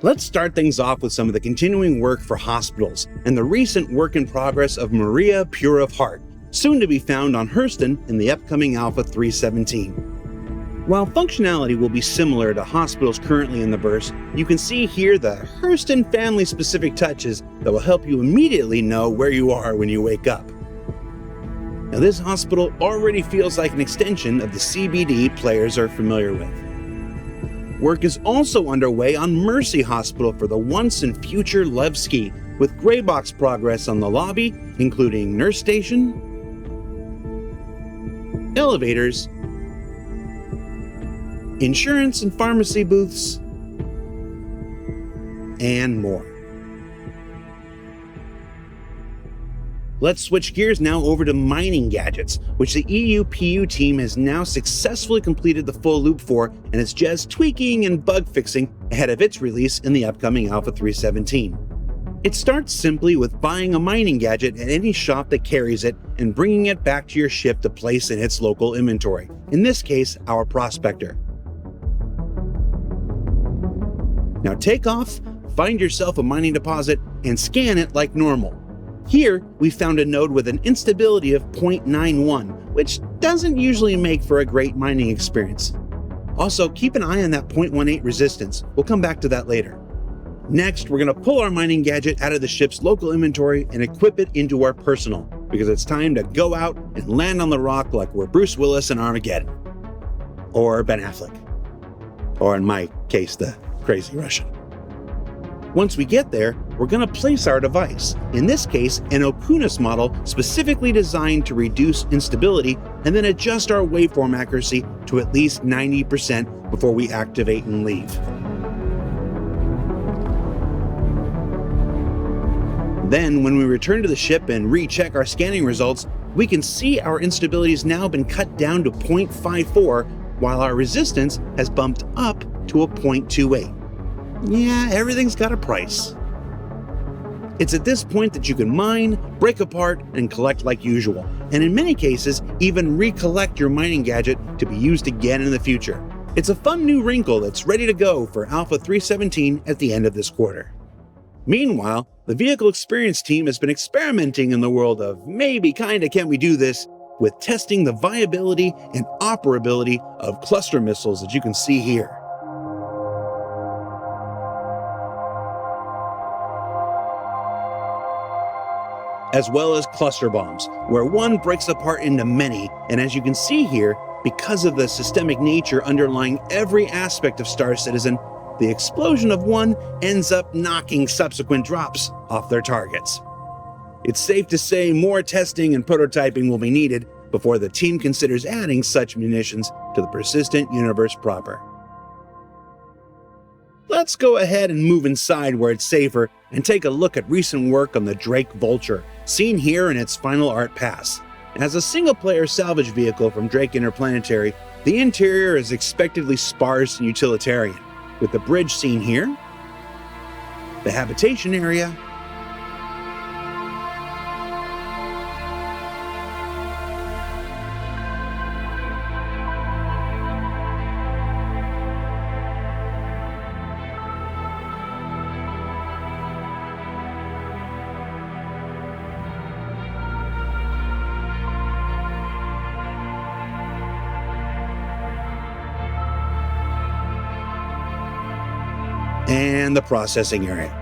Let's start things off with some of the continuing work for hospitals and the recent work in progress of Maria Pure of Heart, soon to be found on Hurston in the upcoming Alpha 317. While functionality will be similar to hospitals currently in the burst, you can see here the Hurston family-specific touches that will help you immediately know where you are when you wake up. Now, this hospital already feels like an extension of the CBD players are familiar with. Work is also underway on Mercy Hospital for the once and future Levski, with gray box progress on the lobby, including nurse station, elevators, insurance and pharmacy booths, and more. Let's switch gears now over to mining gadgets, which the EU-PU team has now successfully completed the full loop for and is just tweaking and bug fixing ahead of its release in the upcoming Alpha 3.17. It starts simply with buying a mining gadget at any shop that carries it and bringing it back to your ship to place in its local inventory, in this case, our Prospector. Now take off, find yourself a mining deposit, and scan it like normal. Here, we found a node with an instability of 0.91, which doesn't usually make for a great mining experience. Also, keep an eye on that 0.18 resistance. We'll come back to that later. Next, we're going to pull our mining gadget out of the ship's local inventory and equip it into our personal, because it's time to go out and land on the rock like we're Bruce Willis in Armageddon. Or Ben Affleck. Or in my case, the crazy Russian. Once we get there, we're going to place our device, in this case an Okunus model specifically designed to reduce instability, and then adjust our waveform accuracy to at least 90% before we activate and leave. Then, when we return to the ship and recheck our scanning results, we can see our instability has now been cut down to 0.54, while our resistance has bumped up to a 0.28. Yeah, everything's got a price. It's at this point that you can mine, break apart, and collect like usual, and in many cases, even recollect your mining gadget to be used again in the future. It's a fun new wrinkle that's ready to go for Alpha 3.17 at the end of this quarter. Meanwhile, the Vehicle Experience team has been experimenting in the world of maybe kinda can we do this, with testing the viability and operability of cluster missiles that you can see here. As well as cluster bombs, where one breaks apart into many, and as you can see here, because of the systemic nature underlying every aspect of Star Citizen, the explosion of one ends up knocking subsequent drops off their targets. It's safe to say more testing and prototyping will be needed before the team considers adding such munitions to the persistent universe proper. Let's go ahead and move inside where it's safer and take a look at recent work on the Drake Vulture, seen here in its final art pass. As a single-player salvage vehicle from Drake Interplanetary, the interior is expectedly sparse and utilitarian, with the bridge seen here, the habitation area, and the processing area.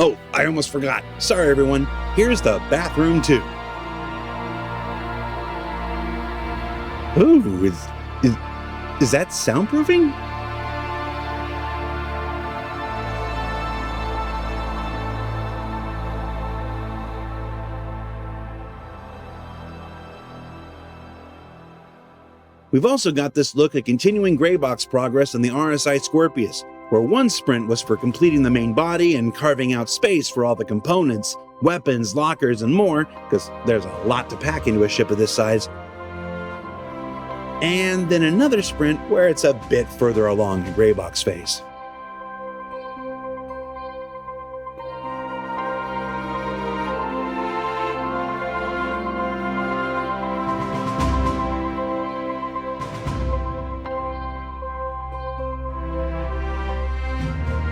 Oh, I almost forgot. Sorry, everyone. Here's the bathroom, too. Ooh, is that soundproofing? We've also got this look at continuing graybox progress on the RSI Scorpius, where one sprint was for completing the main body and carving out space for all the components, weapons, lockers, and more, because there's a lot to pack into a ship of this size. And then another sprint where it's a bit further along the graybox phase.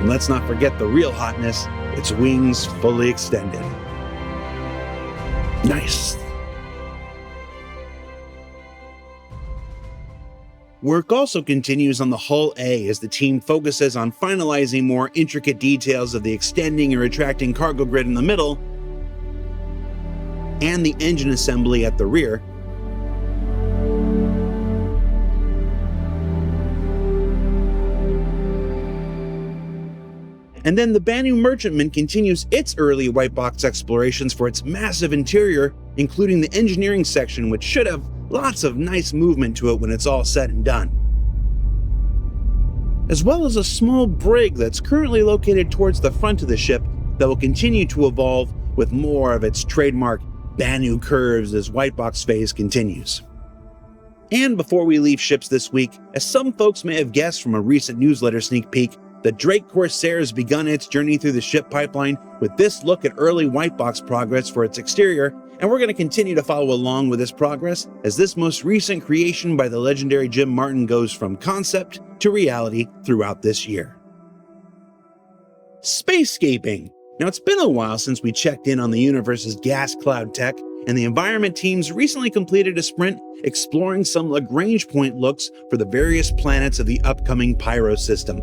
And let's not forget the real hotness, its wings fully extended. Nice. Work also continues on the Hull A as the team focuses on finalizing more intricate details of the extending and retracting cargo grid in the middle and the engine assembly at the rear. And then the Banu Merchantman continues its early white box explorations for its massive interior, including the engineering section, which should have lots of nice movement to it when it's all said and done. As well as a small brig that's currently located towards the front of the ship that will continue to evolve with more of its trademark Banu curves as white box phase continues. And before we leave ships this week, as some folks may have guessed from a recent newsletter sneak peek, the Drake Corsair has begun its journey through the ship pipeline with this look at early white box progress for its exterior, and we're going to continue to follow along with this progress as this most recent creation by the legendary Jim Martin goes from concept to reality throughout this year. Spacescaping. Now, it's been a while since we checked in on the universe's gas cloud tech, and the environment teams recently completed a sprint exploring some Lagrange point looks for the various planets of the upcoming Pyro system.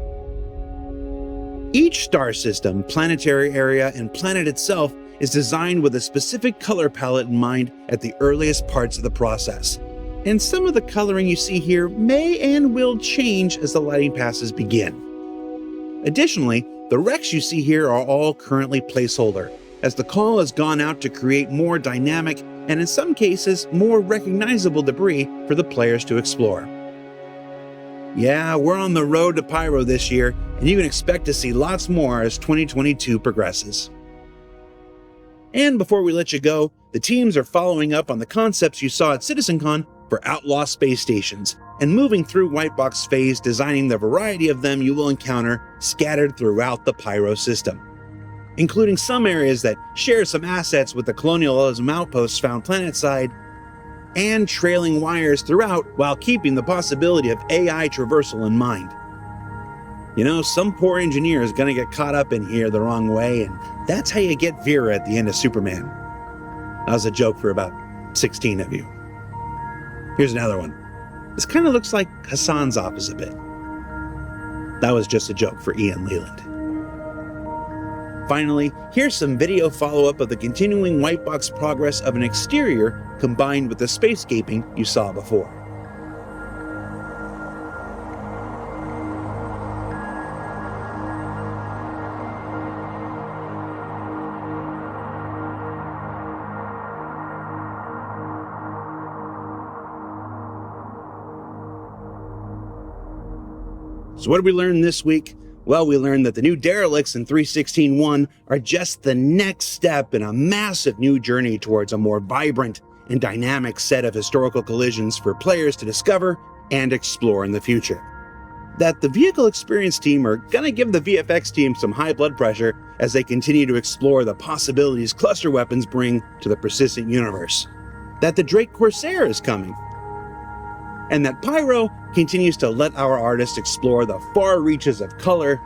Each star system, planetary area, and planet itself is designed with a specific color palette in mind at the earliest parts of the process. And some of the coloring you see here may and will change as the lighting passes begin. Additionally, the wrecks you see here are all currently placeholder, as the call has gone out to create more dynamic and in some cases more recognizable debris for the players to explore. Yeah, we're on the road to Pyro this year, and you can expect to see lots more as 2022 progresses. And before we let you go, the teams are following up on the concepts you saw at CitizenCon for Outlaw space stations, and moving through white box phase, designing the variety of them you will encounter scattered throughout the Pyro system, including some areas that share some assets with the colonialism outposts found planetside, and trailing wires throughout while keeping the possibility of AI traversal in mind. You know, some poor engineer is gonna get caught up in here the wrong way, and that's how you get Vera at the end of Superman. That was a joke for about 16 of you. Here's another one. This kind of looks like Hassan's office a bit. That was just a joke for Ian Leland. Finally, here's some video follow-up of the continuing white box progress of an exterior combined with the spacescaping you saw before. So what did we learn this week? Well, we learned that the new Derelicts in 3.16.1 are just the next step in a massive new journey towards a more vibrant and dynamic set of historical collisions for players to discover and explore in the future. That the vehicle experience team are gonna give the VFX team some high blood pressure as they continue to explore the possibilities cluster weapons bring to the persistent universe. That the Drake Corsair is coming. And that Pyro continues to let our artists explore the far reaches of color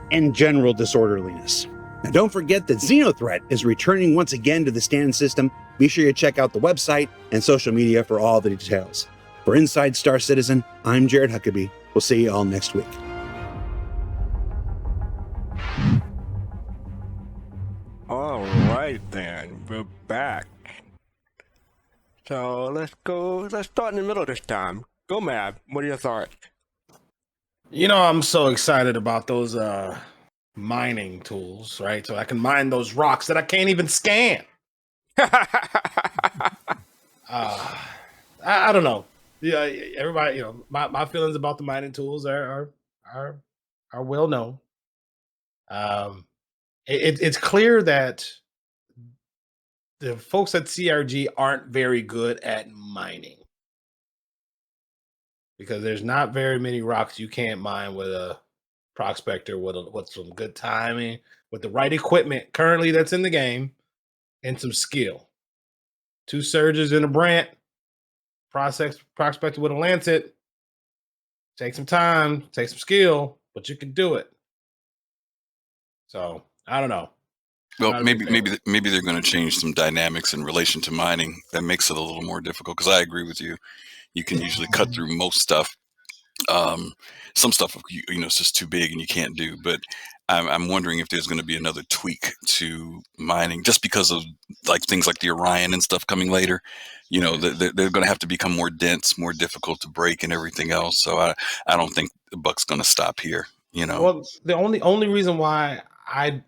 and general disorderliness. Now don't forget that XenoThreat is returning once again to the stand system. Be sure you check out the website and social media for all the details. For Inside Star Citizen, I'm Jared Huckabee. We'll see you all next week. All right then, we're back. So let's start in the middle this time. Go Mab, what are your thoughts? You know, I'm so excited about those mining tools, right? So I can mine those rocks that I can't even scan. I don't know. Yeah, everybody, you know, my feelings about the mining tools are well known. It's clear that the folks at CRG aren't very good at mining, because there's not very many rocks you can't mine with a prospector with some good timing, with the right equipment currently that's in the game, and some skill. 2 surges and a Brant, prospector with a Lancet. Take some time, take some skill, but you can do it. So I don't know. Well, Not a big fan. maybe they're going to change some dynamics in relation to mining that makes it a little more difficult. Because I agree with you. You can usually cut through most stuff. Some stuff it's just too big and you can't do. But I'm wondering if there's going to be another tweak to mining, just because of like things like the Orion and stuff coming later. They're going to have to become more dense, more difficult to break, and everything else. So I don't think the buck's going to stop here. Well, the only reason why I'm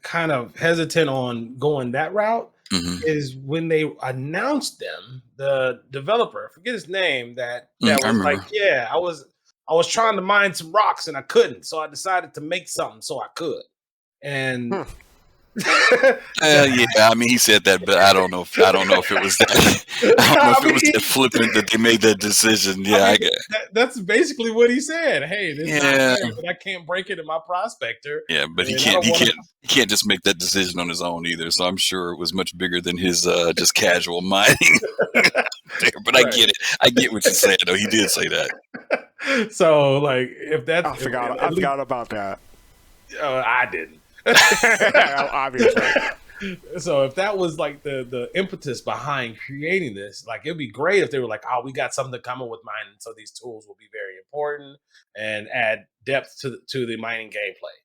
kind of hesitant on going that route Mhm. is when they announced them, the developer, I forget his name, that I was like, remember. yeah, I was trying to mine some rocks and I couldn't, so I decided to make something so I could. And Yeah, I mean, he said that, but I don't know if it was that. I don't know if it was that flippant that they made that decision. Yeah, I get. That's basically what he said. Hey, this is not Yeah. fair, but I can't break it in my prospector. Yeah, but he and I can't. don't wanna- He can't just make that decision on his own either. So I'm sure it was much bigger than his just casual mining. There, but I Right. get it. I get what you're saying. Though he did say that. So, like, if that's I forgot about that. I didn't. Obviously. So if that was like the impetus behind creating this, like it'd be great if they were like, oh, we got something coming with mining, so these tools will be very important and add depth to the mining gameplay.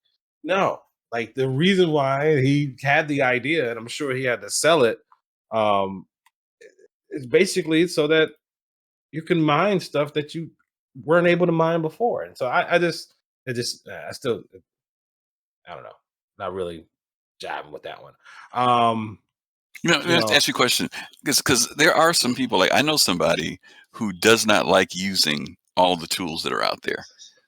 No, like the reason why he had the idea, and I'm sure he had to sell it, is basically so that you can mine stuff that you weren't able to mine before. And so I still I don't know, not really jiving with that one. Let me ask you a question, because there are some people, like I know somebody who does not like using all the tools that are out there.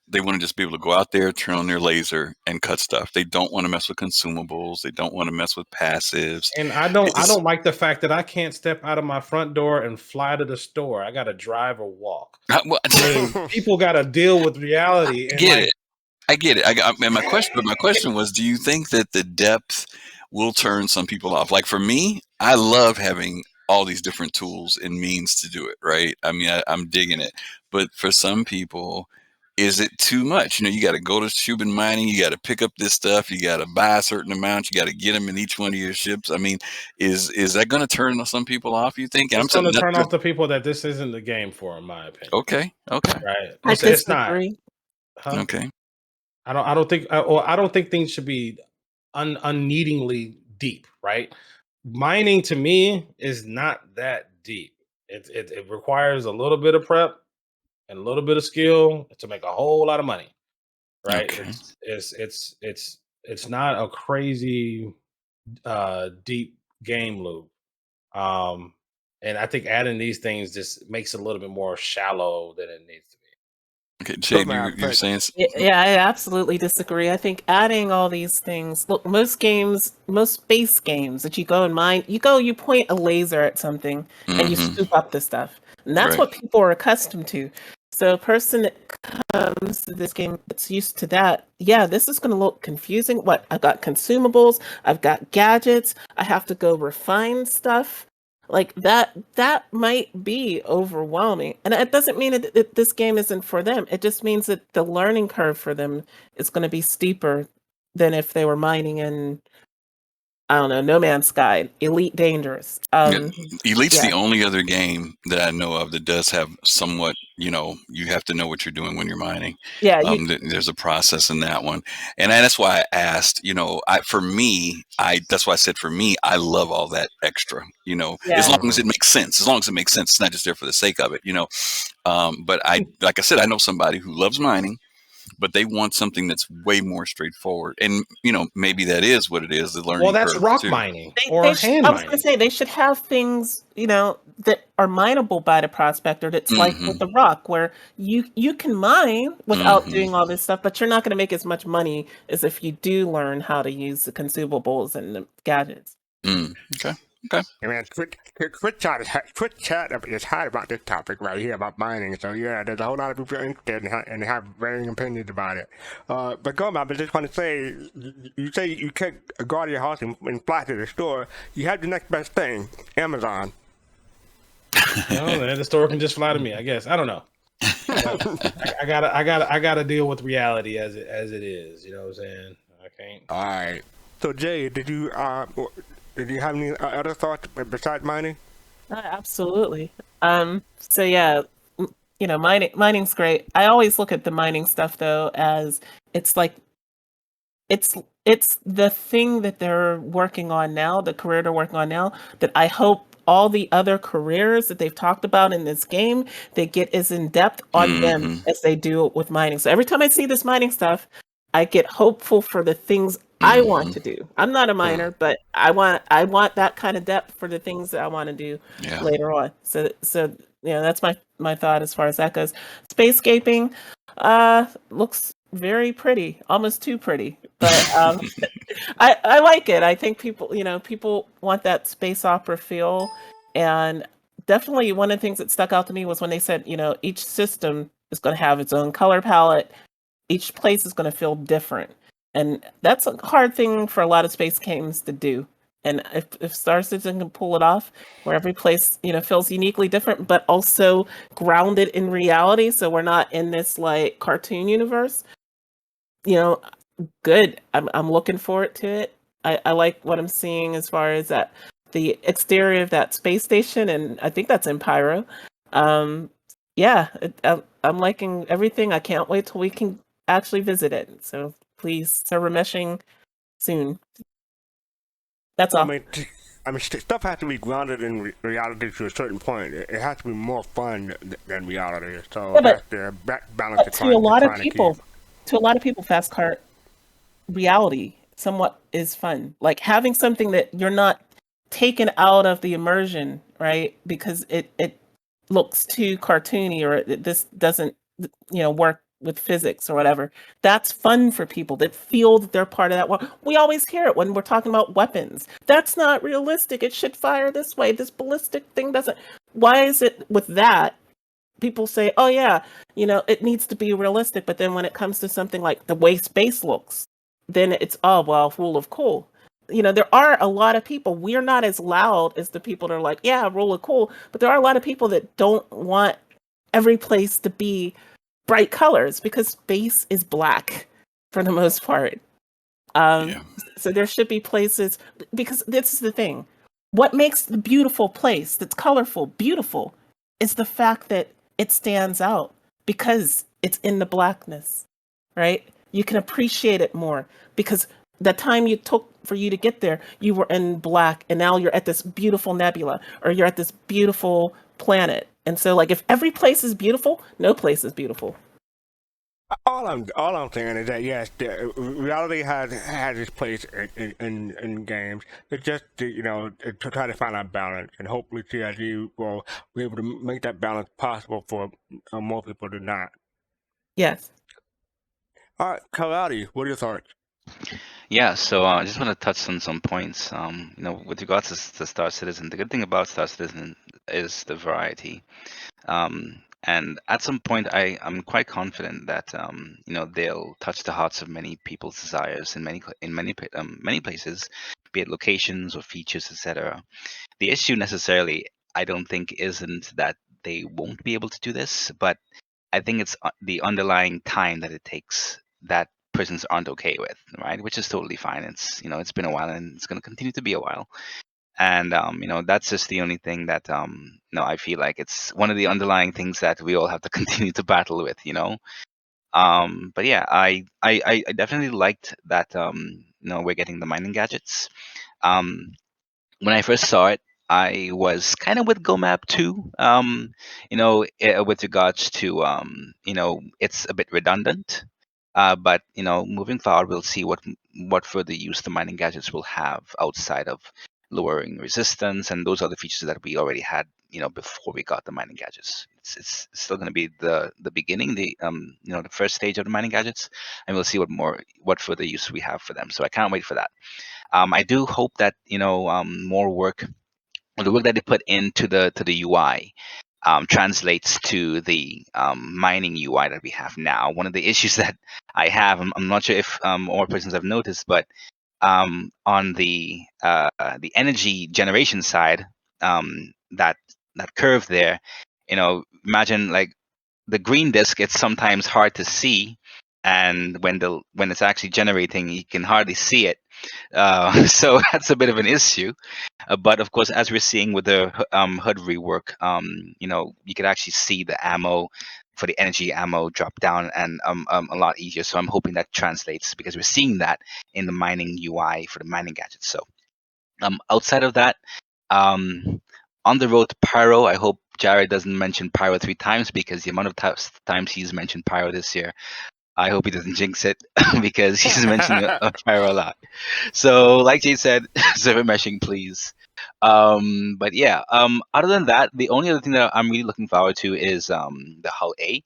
They want to just be able to go out there, turn on their laser, and cut stuff. They don't want to mess with consumables. They don't want to mess with passives. And I don't like the fact that I can't step out of my front door and fly to the store. I got to drive or walk. I mean, people got to deal with reality. And I get it. And my question was, do you think that the depth will turn some people off? Like for me, I love having all these different tools and means to do it, right? I mean, I'm digging it. But for some people, is it too much? You got to go to Cuban mining. You got to pick up this stuff. You got to buy a certain amount. You got to get them in each one of your ships. I mean, is that going to turn some people off, you think? It's going to turn off the people that this isn't the game for, in my opinion. Okay. Right. I It's not. disagree. Huh? Okay. I don't think things should be unneedingly deep, right? Mining to me is not that deep. It requires a little bit of prep and a little bit of skill to make a whole lot of money, right? Okay. It's not a crazy deep game loop. And I think adding these things just makes it a little bit more shallow than it needs to be. Okay, Jade, you were saying? Yeah, I absolutely disagree. I think adding all these things, look, most space games that you go and mine, you point a laser at something and you Mhm. scoop up the stuff. And that's Right. what people are accustomed to. So a person that comes to this game that's used to that, yeah, this is going to look confusing. What? I've got consumables, I've got gadgets, I have to go refine stuff. Like that might be overwhelming. And it doesn't mean that this game isn't for them. It just means that the learning curve for them is going to be steeper than if they were mining in, I don't know, No Man's Sky, Elite Dangerous. Elite's yeah. the only other game that I know of that does have somewhat, you have to know what you're doing when you're mining. Yeah, There's a process in that one. And that's why I asked, that's why I said for me, I love all that extra, as long as it makes sense. As long as it makes sense, it's not just there for the sake of it, But like I said, I know somebody who loves mining, but they want something that's way more straightforward. And, maybe that is what it is, the learning Well, that's curve, rock too. mining They or should, hand I was going mining. to say they should have things, that are mineable by the prospector. That's like with the rock, where you can mine without doing all this stuff, but you're not going to make as much money as if you do learn how to use the consumables and the gadgets. Okay. I mean, Twitch chat is hot about this topic right here about mining. So yeah, there's a whole lot of people interested and have varying opinions about it. But going back, I just want to say, you say you can't go out of your house and fly to the store. You have the next best thing, Amazon. The store can just fly to me, I guess. I don't know. I gotta deal with reality as it is. You know what I'm saying? I can't. All right. So Jay, did you have any other thoughts besides mining? Absolutely. So yeah, mining's great. I always look at the mining stuff though as it's like it's the thing that they're working on now, the career they're working on now, that I hope all the other careers that they've talked about in this game, they get as in depth on them as they do with mining. So every time I see this mining stuff, I get hopeful for the things I want to do. I'm not a miner, but I want that kind of depth for the things that I want to do later on. So that's my thought as far as that goes. Spacescaping looks very pretty, almost too pretty, but I like it. I think people want that space opera feel, and definitely one of the things that stuck out to me was when they said, each system is going to have its own color palette. Each place is going to feel different, and that's a hard thing for a lot of space games to do. And if Star Citizen can pull it off, where every place feels uniquely different, but also grounded in reality, so we're not in this like cartoon universe, good. I'm looking forward to it. I like what I'm seeing as far as that the exterior of that space station, and I think that's in Pyro. Yeah, I'm liking everything. I can't wait till we can actually visit it. So please, server meshing soon. That's all. I mean, stuff has to be grounded in reality to a certain point. It has to be more fun than reality. So that's the balance. To a lot of people, fast cart reality somewhat is fun. Like having something that you're not taken out of the immersion, right? Because it looks too cartoony, or this doesn't work with physics or whatever. That's fun for people that feel that they're part of that world. We always hear it when we're talking about weapons. That's not realistic. It should fire this way. This ballistic thing doesn't. Why is it with that? People say, oh yeah, it needs to be realistic. But then when it comes to something like the way space looks, then it's, oh, well, rule of cool. There are a lot of people. We're not as loud as the people that are like, yeah, rule of cool. But there are a lot of people that don't want every place to be bright colors because space is black for the most part. So there should be places, because this is the thing. What makes the beautiful place that's colorful beautiful is the fact that it stands out because it's in the blackness, right? You can appreciate it more because the time you took for you to get there, you were in black, and now you're at this beautiful nebula, or you're at this beautiful planet. And so, like, if every place is beautiful, no place is beautiful. All I'm saying is that yes, reality has its place in games. It's just to try to find that balance, and hopefully CIG will be able to make that balance possible for more people to not. Yes. All right, Kaladi, what are your thoughts? Yeah, so I just want to touch on some points. With regards to Star Citizen, the good thing about Star Citizen is the variety. And at some point, I'm quite confident that they'll touch the hearts of many people's desires in many places, be it locations or features, etc. The issue necessarily, I don't think, isn't that they won't be able to do this, but I think it's the underlying time that it takes that persons aren't okay with, right? Which is totally fine. It's it's been a while, and it's going to continue to be a while. And that's just the only thing that I feel like it's one of the underlying things that we all have to continue to battle with, But yeah, I definitely liked that we're getting the mining gadgets. When I first saw it, I was kind of with GoMap too. With regards to it's a bit redundant. But moving forward, we'll see what further use the mining gadgets will have outside of lowering resistance, and those are the features that we already had, before we got the mining gadgets. It's still going to be the beginning, the first stage of the mining gadgets, and we'll see what further use we have for them. So I can't wait for that. I do hope that more work, the work that they put into the UI. Translates to the mining UI that we have now. One of the issues that I have, I'm not sure if more persons have noticed, but on the energy generation side, that curve there, imagine like the green disk. It's sometimes hard to see and when it's actually generating, you can hardly see it. So that's a bit of an issue. But of course, as we're seeing with the HUD rework, you could actually see the ammo for the energy ammo drop down and a lot easier. So I'm hoping that translates, because we're seeing that in the mining UI for the mining gadgets. So outside of that, on the road to Pyro, I hope Jared doesn't mention Pyro 3 times, because the amount of times he's mentioned Pyro this year, I hope he doesn't jinx it, because he's mentioning Pyro a lot. So, like Jade said, server meshing, please. But yeah, other than that, the only other thing that I'm really looking forward to is the Hull A.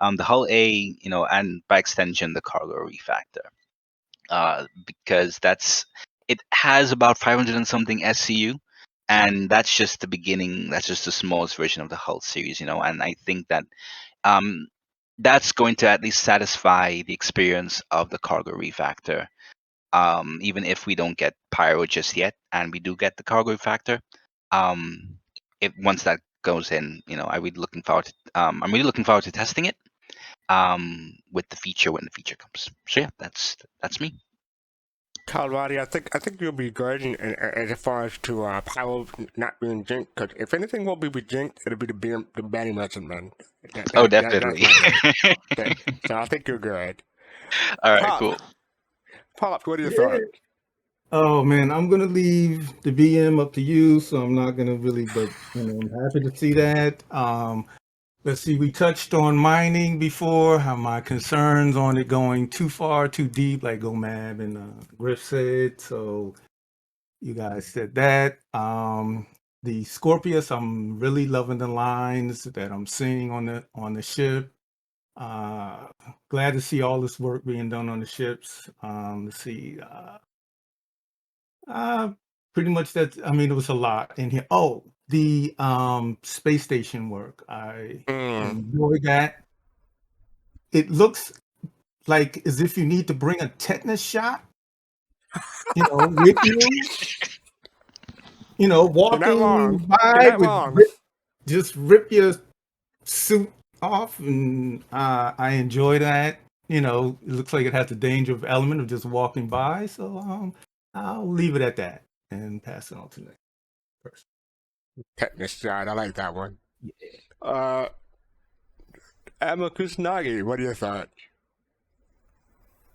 The Hull A, and by extension, the cargo refactor. Because it has about 500 and something SCU, and that's just the beginning. That's just the smallest version of the Hull series, and I think that that's going to at least satisfy the experience of the cargo refactor. Even if we don't get Pyro just yet, and we do get the cargo refactor, once that goes in, I'm really looking forward to testing it with the feature when the feature comes. So yeah, that's me. Calvati, I think you'll be good as far as to Pyro not being jinxed, because if anything will be jinxed, it'll be the banning man. Definitely. So I think you're good. All right, cool. Pop, what are your thoughts? Oh man, I'm gonna leave the BM up to you, so I'm not gonna really, but I'm happy to see that. Let's see, we touched on mining before, how my concerns on it going too far, too deep, like Gomab and Griff said. So you guys said that. The Scorpius, I'm really loving the lines that I'm seeing on the ship. Glad to see all this work being done on the ships. Let's see. Pretty much that. I mean, it was a lot in here. Oh, the space station work. I enjoy that. It looks like as if you need to bring a tetanus shot, with you. Walking by just rip your suit off, and I enjoy that. It looks like it has the danger of element of just walking by. So I'll leave it at that and pass it on to the next person. Tetanus shot, I like that one. Yeah. Amakusnagi, what are your thoughts?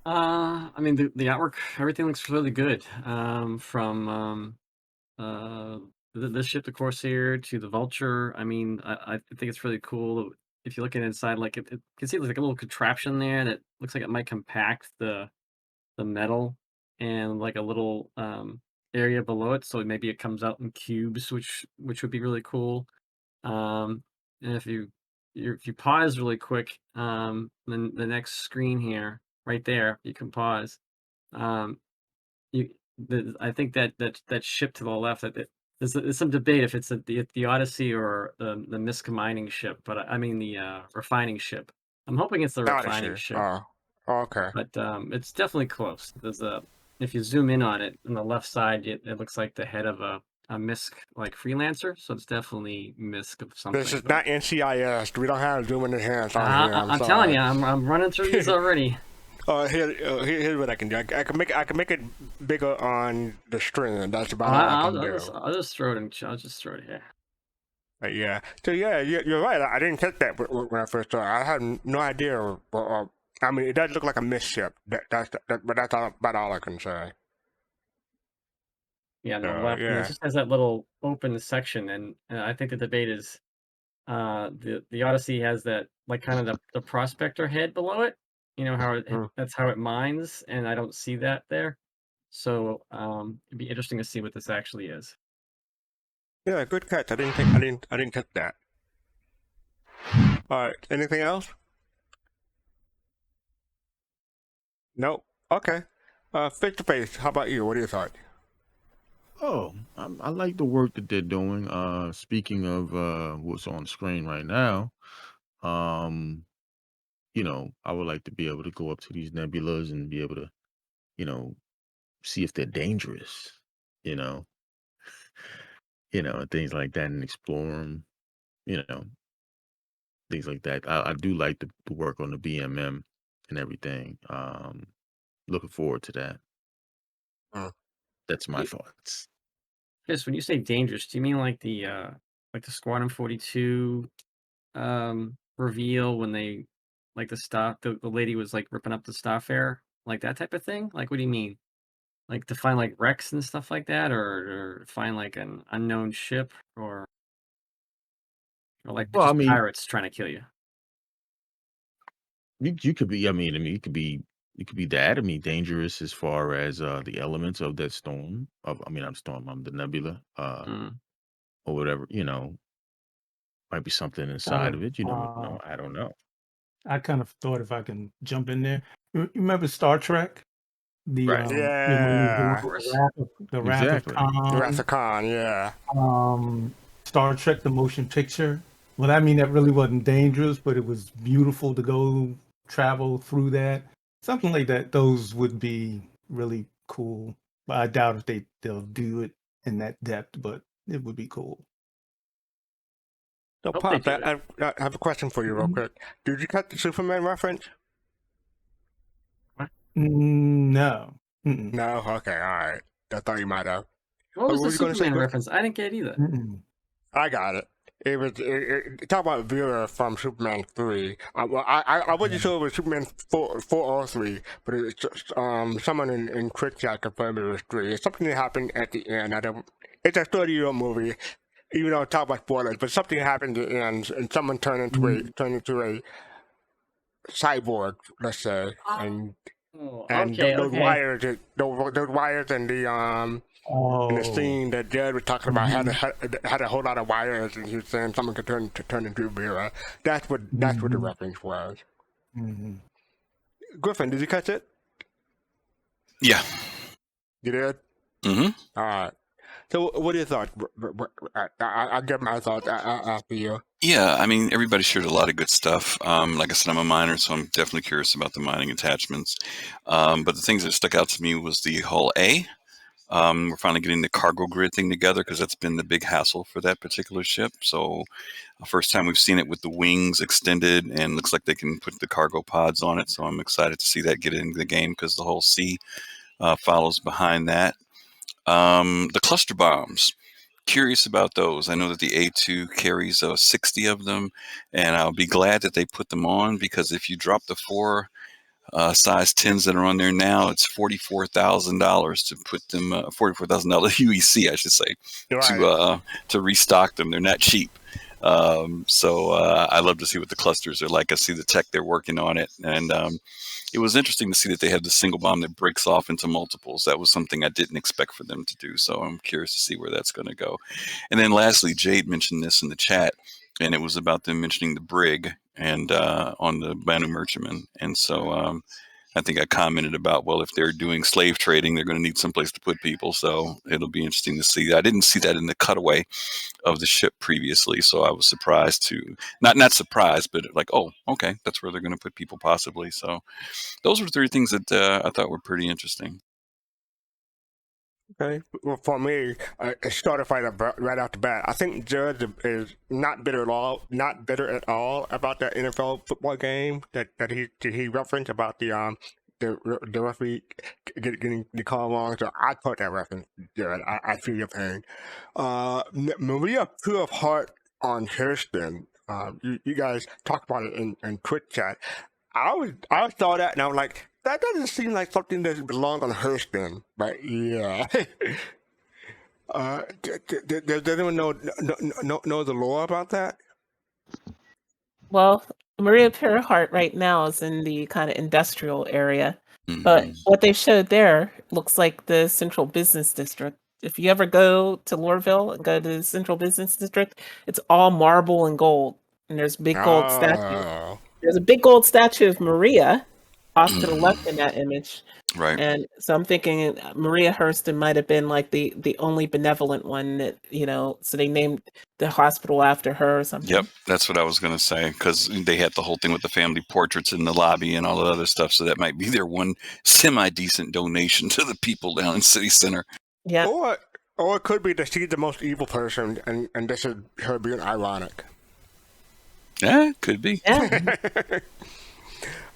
I mean, the artwork, everything looks really good. From the ship, the Corsair, to the Vulture. I mean, I think it's really cool. If you look at inside, like you can see there's like a little contraption there that looks like it might compact the metal, and like a little area below it, so maybe it comes out in cubes, which would be really cool. And if you pause really quick, then the next screen here, right there, you can pause. I think that ship to the left, that there's some debate if it's the Odyssey or the Misk mining ship, but I mean the refining ship. I'm hoping it's the refining ship. Oh, okay. But it's definitely close. If you zoom in on it, on the left side, it looks like the head of a Misk like freelancer, so it's definitely Misk of something. This is not NCIS. We don't have zoom in the hands on here. I'm telling you, I'm running through these already. Here's what I can do. I can make it bigger on the screen. That's about all I can do. I'll just throw it here. Yeah. So yeah, you're right. I didn't catch that when I first saw it. I had no idea. I mean, it does look like a misship. But that's about all I can say. Yeah, on the left, it just has that little open section, and I think the debate is, the Odyssey has that like kind of the prospector head below it. How that's how it mines, and I don't see that there. So it'd be interesting to see what this actually is. Yeah, good catch. I didn't catch that. All right. Anything else? No. Okay. Face to face. How about you? What are your thoughts? Oh, I like the work that they're doing. Speaking of what's on screen right now, I would like to be able to go up to these nebulas and be able to, see if they're dangerous, you know, and things like that, and explore them, things like that. I do like the work on the BMM. and everything. Looking forward to that. That's my You- thoughts. Chris, when you say dangerous, do you mean like the Squadron 42 reveal when they like the lady was like ripping up the Starfare, like that type of thing? Like what do you mean? Like to find like wrecks and stuff like that, or find like an unknown ship, or like Well, I just mean, pirates trying to kill you? you could be. I mean, you could be that. I mean, dangerous as far as the elements of that storm. The nebula, Mm. or whatever. Might be something Kind inside of. of it. You never know. I don't know. I kind of thought if I can jump in there. You remember Star Trek? The Right. when he was Yeah. doing the Wrath of Exactly. Wrath Khan, of Khan, yeah. Star Trek the motion picture. Well, I mean that really wasn't dangerous, but it was beautiful to go travel through that. Something like that. Those would be really cool. But I doubt if they'll do it in that depth, but it would be cool. So, Hope they Pop, do I have a question for you real quick. Did you cut the Superman reference? No. Mm-mm. No? Okay, alright. I thought you might have. What was What the were you gonna say, Superman Griff? reference? I didn't get either. Mm-mm. I got it. Talk about Vera from Superman 3. I wasn't sure it was Superman 4 or 3, but it's just, someone in Quick Chat confirmed it was 3. It's something that happened at the end. It's a 30-year-old movie, even though I talk about spoilers, but something happened at the end, and someone turned into a cyborg, let's say, and Oh, and okay, those okay. wires, those wires, and in the scene that Jared was talking about had a whole lot of wires, and he was saying someone could turn into Vera. That's what the reference was. Mm-hmm. Griffin, did you catch it? Yeah. You did. Mm-hmm. All right. So, what are your thoughts? I'll get my thoughts after you. Yeah, I mean, everybody shared a lot of good stuff. Like I said, I'm a miner, so I'm definitely curious about the mining attachments. But the things that stuck out to me was the Hull A. We're finally getting the cargo grid thing together because that's been the big hassle for that particular ship. So first time we've seen it with the wings extended, and looks like they can put the cargo pods on it. So I'm excited to see that get into the game because the whole C follows behind that. The cluster bombs. Curious about those. I know that the A2 carries 60 of them, and I'll be glad that they put them on because if you drop the 4 size 10s that are on there now, it's $44,000 to put them, $44,000 UEC, I should say, Right. to restock them. They're not cheap. So I love to see what the clusters are like. I see the tech they're working on it, and it was interesting to see that they have the single bomb that breaks off into multiples. That was something I didn't expect for them to do. So I'm curious to see where that's going to go. And then lastly, Jade mentioned this in the chat, and it was about them mentioning the brig and on the Banu Merchantman. And so I think I commented about, well, if they're doing slave trading, they're going to need someplace to put people. So it'll be interesting to see. I didn't see that in the cutaway of the ship previously, so I was surprised to not surprised, but like, oh, okay, that's where they're going to put people possibly. So those were 3 things that I thought were pretty interesting. Okay. Well, for me, it started right off the bat. I think Judge is not bitter at all about that NFL football game that he referenced about the referee getting the call wrong. So I caught that reference, Jared. I feel your pain. Maria Pure of Heart on Hurston. You guys talked about it in Quick Chat. I saw that and I was like, that doesn't seem like something that belongs on Hurston, but yeah. Does anyone know the lore about that? Well, Maria Pure right now is in the kind of industrial area, but what they showed there looks like the central business district. If you ever go to Loreville and go to the central business district, it's all marble and gold, and there's big gold statues. Oh. There's a big gold statue of Maria off to the left in that image. Right. And so I'm thinking Maria Hurston might have been like the only benevolent one that, so they named the hospital after her or something. Yep, that's what I was going to say, because they had the whole thing with the family portraits in the lobby and all that other stuff, so that might be their one semi-decent donation to the people down in City Center. Yeah. Or it could be that she's the most evil person, and this is her being ironic. Yeah, could be. Yeah.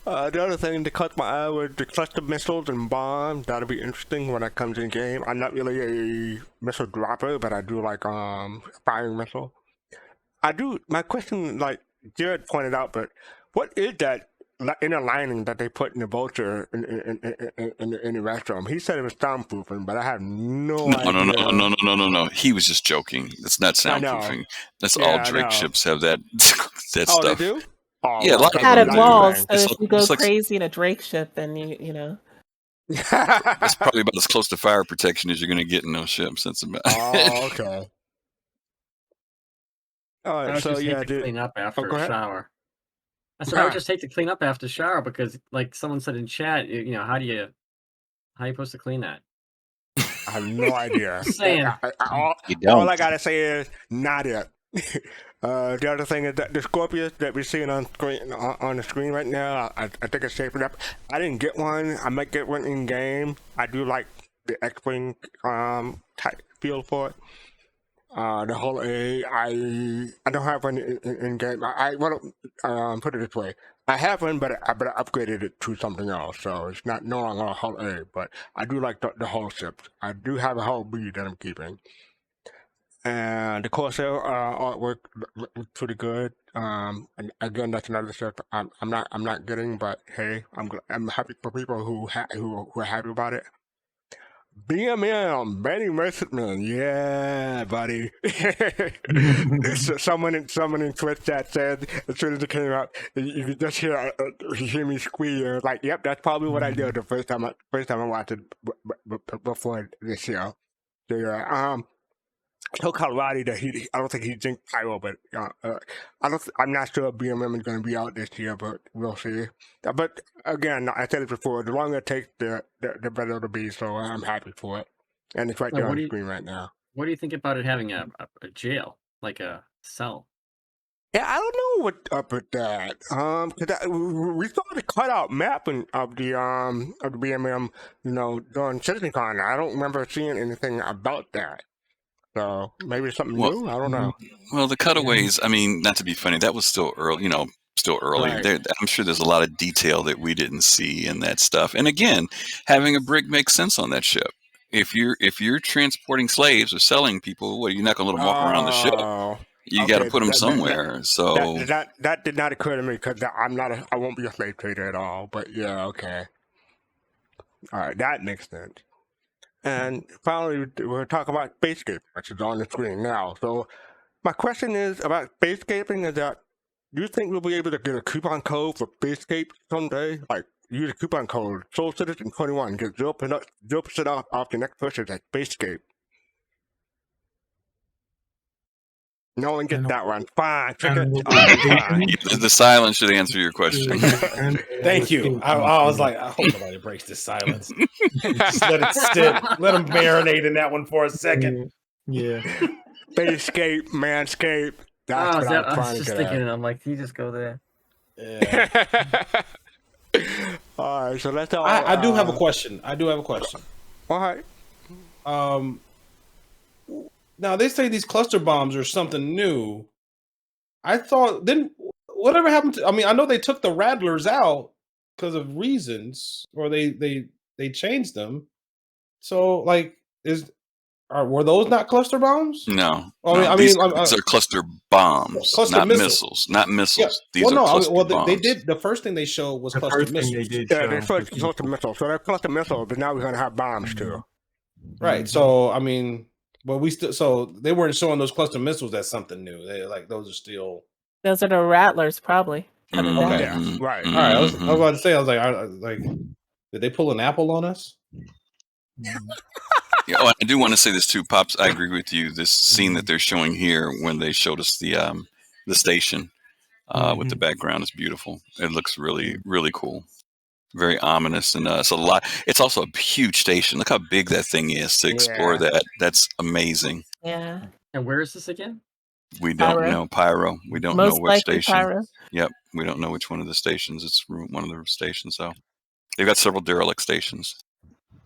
The other thing that caught my eye was the cluster missiles and bombs. That'll be interesting when that comes in game. I'm not really a missile dropper, but I do like firing missile. I do. My question, like Jared pointed out, but what is that inner lining that they put in the vulture in the restroom? He said it was soundproofing, but I have no idea. No. He was just joking. It's not soundproofing. That's all Drake ships have that Oh, stuff. they do? Oh, Yeah, a lot of Padded them walls, do. so if you go It's like- crazy in a Drake ship, then you know. That's probably about as close to fire protection as you're going to get in those ships. That's about. Oh, okay. All I right, would so just hate yeah, to clean up after go a ahead. shower. I said I would just hate to clean up after a shower because, like someone said in chat, you know, how are you supposed to clean that? I have no idea. Just saying. All I gotta say is not it. The other thing is that the Scorpius that we're seeing on the screen right now, I think it's shaping up. I didn't get one. I might get one in game. I do like the X-wing type feel for it. The whole I don't have one in game. I want to put it this way. I have one, but I upgraded it to something else, so it's not no longer a whole A. But I do like the whole ship. I do have a whole B that I'm keeping. And the Corsair artwork looks pretty good. And again, that's another ship I'm not getting, but hey, I'm happy for people who are happy about it. BMM, Benny Merchantman, yeah, buddy. someone in Twitch chat said as soon as it came out, you could just hear me squeal. I was like, yep, that's probably what I did the first time I watched it before this year. So yeah, I told Colorado that I don't think he jinked Pyro, but I'm not sure if BMM is going to be out this year, but we'll see. But again, I said it before, the longer it takes, the better it'll be, so I'm happy for it. And it's right there on the screen right now. What do you think about it having a jail, like a cell? Yeah, I don't know what's up with that. Cause we saw the cutout mapping of the BMM, you know, during CitizenCon. I don't remember seeing anything about that. So maybe something new. I don't know. Well, the cutaways. I mean, not to be funny, that was still early. You know, still early. Right. I'm sure there's a lot of detail that we didn't see in that stuff. And again, having a brig makes sense on that ship. If you're transporting slaves or selling people, well, you're not going to let them walk around the ship. You got to put them somewhere. So that did not occur to me because I won't be a slave trader at all. But yeah, okay. All right, that makes sense. And finally, we're talking about spacescape, which is on the screen now. So my question is about spacescaping is that, do you think we'll be able to get a coupon code for spacescape someday? Like, use a coupon code, Soul Citizen 21, get 0% off the next purchase at spacescape. No one gets that one. Fine. The silence should answer your question. Thank you. I was like, I hope nobody breaks this silence. Just let it sit. Let them marinate in that one for a second. Yeah. Spacescape, manscape. That's what I'm I trying was to just get thinking, at. I'm like, can you just go there? Yeah. All right, so let's all. I do have a question. All right. Now they say these cluster bombs are something new. I thought whatever happened to? I mean, I know they took the rattlers out because of reasons, or they changed them. So, like, were those not cluster bombs? No. These are cluster bombs, not missiles. Not missiles. Yeah. These are cluster bombs. They did. The first thing they showed was cluster missiles. Yeah, they first cluster missiles. So they're cluster missiles, but now we're gonna have bombs too. Right. So I mean. But they weren't showing those cluster missiles as something new. Those are still. Those are the rattlers, probably. Okay. Yeah, right. All right. I was about to say. I was like, did they pull an apple on us? Yeah, I do want to say this too, Pops. I agree with you. This scene that they're showing here when they showed us the station with the background is beautiful. It looks really, really cool. Very ominous, and it's a lot. It's also a huge station. Look how big that thing is to explore that. That's amazing. Yeah. And where is this again? We don't know Pyro. We don't Most know which likely station. Pyro. Yep, we don't know which one of the stations. It's one of the stations. So they've got several derelict stations.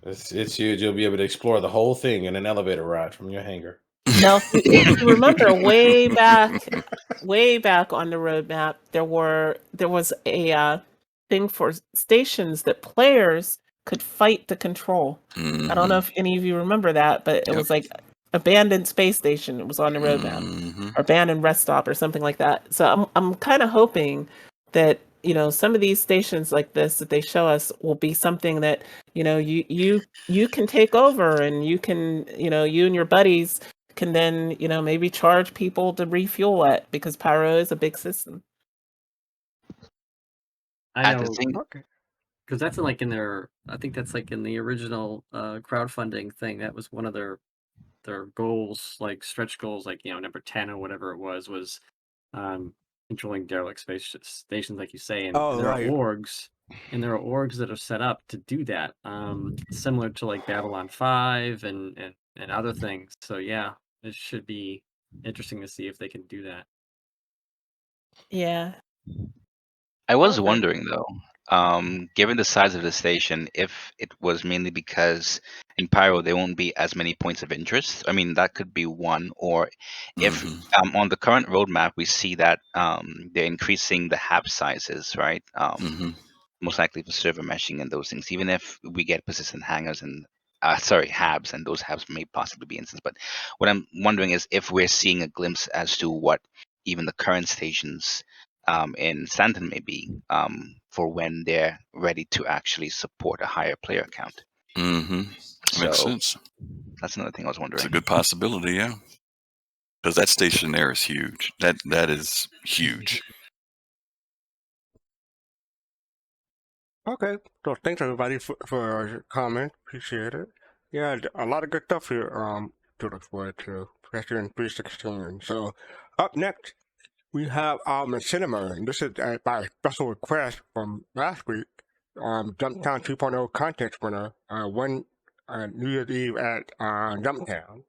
It's huge. You'll be able to explore the whole thing in an elevator ride from your hangar. Now, if you remember way back on the roadmap, there was a thing for stations that players could fight to control. I don't know if any of you remember that, but it was like abandoned space station. It was on the roadmap, or abandoned rest stop, or something like that. So I'm kind of hoping that some of these stations like this that they show us will be something that you can take over, and you can you and your buddies can then maybe charge people to refuel it, because Pyro is a big system. I At the know, same, because that's in their. I think that's like in the original crowdfunding thing. That was one of their goals, like stretch goals, like number 10 or whatever it was controlling derelict space stations, like you say, and Oh, there right. are orgs that are set up to do that, similar to like Babylon 5 and other things. So yeah, it should be interesting to see if they can do that. Yeah. I was Okay. wondering though, given the size of the station, if it was mainly because in Pyro there won't be as many points of interest. I mean, that could be one. Or if on the current roadmap we see that they're increasing the hab sizes, right? Most likely for server meshing and those things. Even if we get persistent hangers and habs, and those habs may possibly be instance. But what I'm wondering is if we're seeing a glimpse as to what even the current stations in Stanton may be for when they're ready to actually support a higher player count. Makes sense. That's another thing I was wondering. It's a good possibility, yeah. Because that station there is huge. That is huge. Okay, so thanks everybody for your comments. Appreciate it. Yeah, a lot of good stuff here to look forward to, especially in 316. So up next we have Machinima, and this is by special request from last week. Jumptown 2.0 contest winner won New Year's Eve at Jumptown.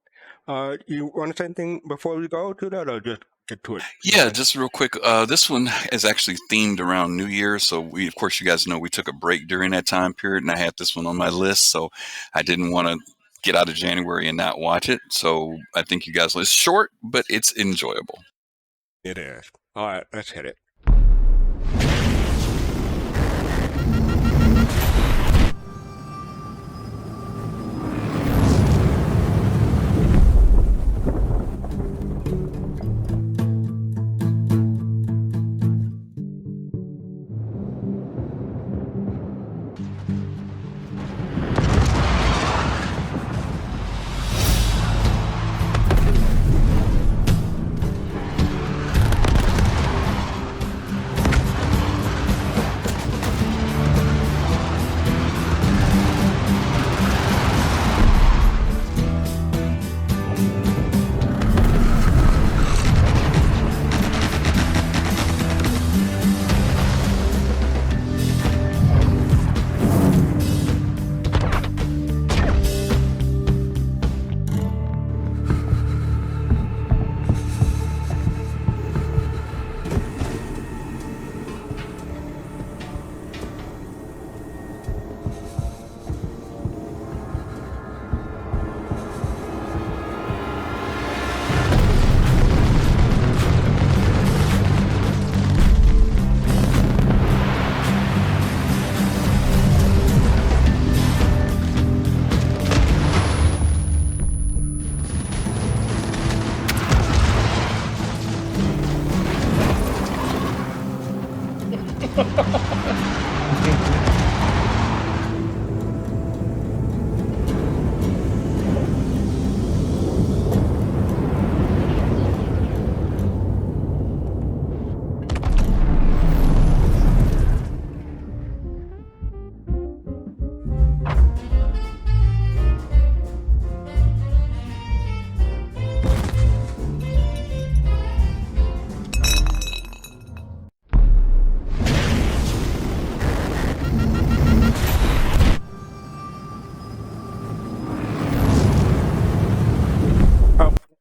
You want to say anything before we go to that, or just get to it? Yeah, just real quick. This one is actually themed around New Year's. So we, of course, you guys know we took a break during that time period, and I had this one on my list. So I didn't want to get out of January and not watch it. So I think you guys, it's short, but it's enjoyable. It is. All right, let's hit it.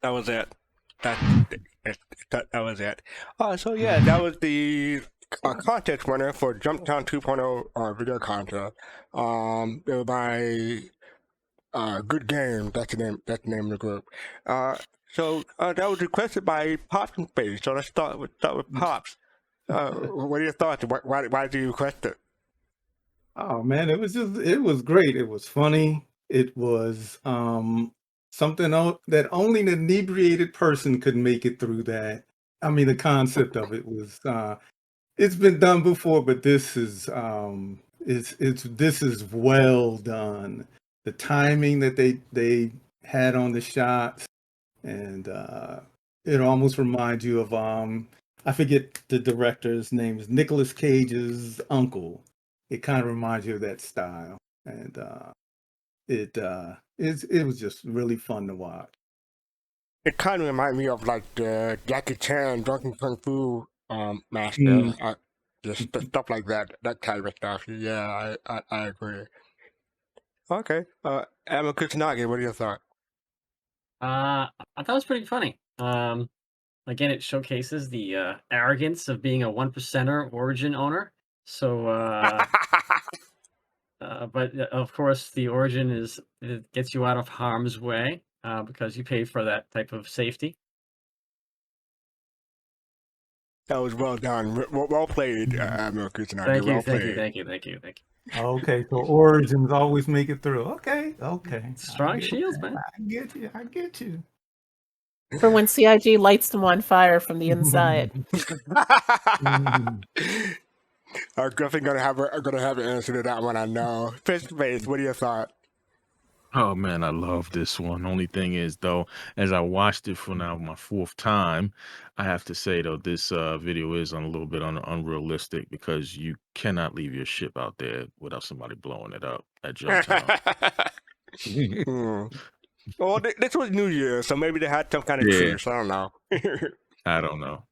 That was it. That was it. So yeah, that was the contest winner for Jumptown 2.0 video contest. It was by GoodGames. That's the name of the group. So that was requested by Pops in Space. So let's start with Pops. What are your thoughts? Why did you request it? Oh man, it was great. It was funny. It was something that only an inebriated person could make it through that. I mean, the concept of it was it's been done before, but this is this is well done. The timing that they had on the shots, and it almost reminds you of I forget the director's name, is Nicolas Cage's uncle. It kind of reminds you of that style, and it was just really fun to watch. It kind of reminded me of like the Jackie Chan Drunken Kung Fu master, Mm. just stuff like that kind of stuff. Yeah, I agree. Okay, Emma Kusanagi, what are your thoughts? I thought it was pretty funny. Again, it showcases the arrogance of being a 1%er Origin owner. So, but of course, the Origin it gets you out of harm's way because you pay for that type of safety. That was well done, well played, Emma Kusanagi. Thank you, Well thank you, played. thank you, thank you, thank you. Okay, so Origins always make it through. Okay. Strong shields, man. I get you. For when CIG lights them on fire from the inside. Griffin gonna have an answer to that one, I know. Fist face, what are your thoughts? Oh man, I love this one. Only thing is though, as I watched it for now my fourth time, I have to say though, this video is a little bit unrealistic because you cannot leave your ship out there without somebody blowing it up at Jumptown. Well, this was New Year, so maybe they had some kind of truce. I don't know. I don't know.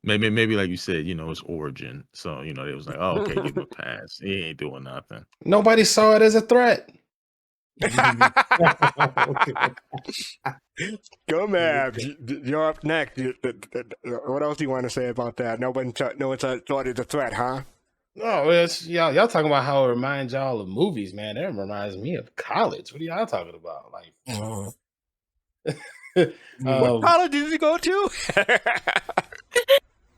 Maybe like you said, it's Origin. So, it was like, oh, okay, give him a pass. He ain't doing nothing. Nobody saw it as a threat. Go, Mavs. You're up next. What else do you want to say about that? No one thought it a threat, huh? No, it's y'all talking about how it reminds y'all of movies, man. That reminds me of college. What are y'all talking about? Like, what college did you go to?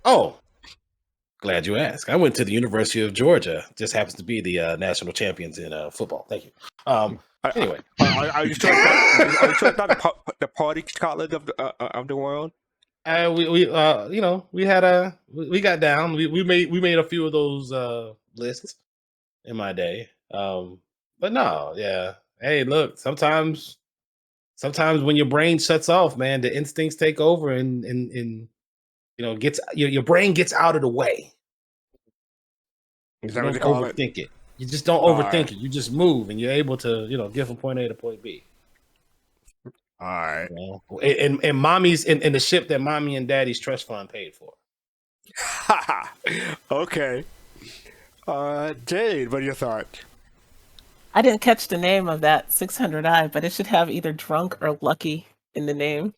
Oh, glad you asked. I went to the University of Georgia. Just happens to be the national champions in football. Thank you. Anyway, are you sure it's not the party college of the world? We got down. We made a few of those lists in my day. But no, yeah. Hey, look, sometimes when your brain shuts off, man, the instincts take over and gets your brain gets out of the way. You don't overthink it. You just don't overthink it. You just move and you're able to, get from point A to point B. All right. And mommy's in the ship that mommy and daddy's trust fund paid for. Okay. Jade, what are your thoughts? I didn't catch the name of that 600i, but it should have either drunk or lucky in the name.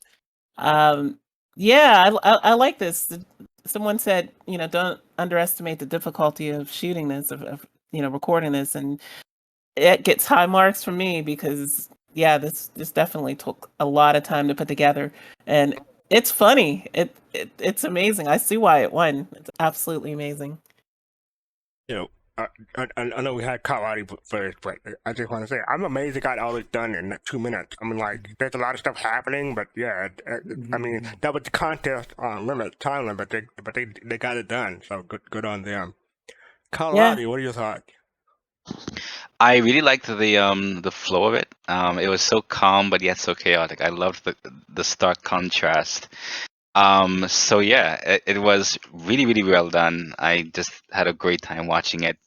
Yeah, I like this. Someone said, don't underestimate the difficulty of shooting this, of recording this, and it gets high marks from me because this definitely took a lot of time to put together, and it's funny. It's amazing. I see why it won. It's absolutely amazing. I know we had Kaladi first, but I just want to say I'm amazed it got all this done in 2 minutes. I mean, like, there's a lot of stuff happening, but yeah, I mean, that was the contest time limit, but they got it done. So good on them. Kaladi, what are your thoughts? I really liked the flow of it. It was so calm but yet so chaotic. I loved the stark contrast. So yeah, it was really, really well done. I just had a great time watching it.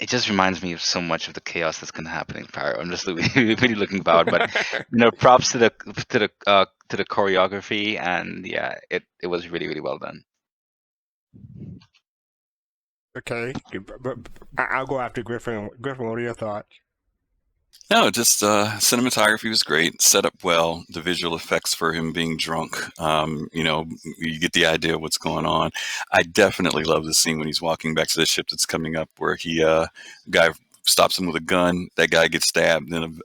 It just reminds me of so much of the chaos that's gonna happen in Pyro. I'm just really looking forward. But props to the choreography, and yeah, it was really, really well done. Okay, but I'll go after Griffin. Griffin, what are your thoughts? No, just cinematography was great, set up well. The visual effects for him being drunk, you get the idea of what's going on. I definitely love the scene when he's walking back to the ship that's coming up, where guy stops him with a gun. That guy gets stabbed, and then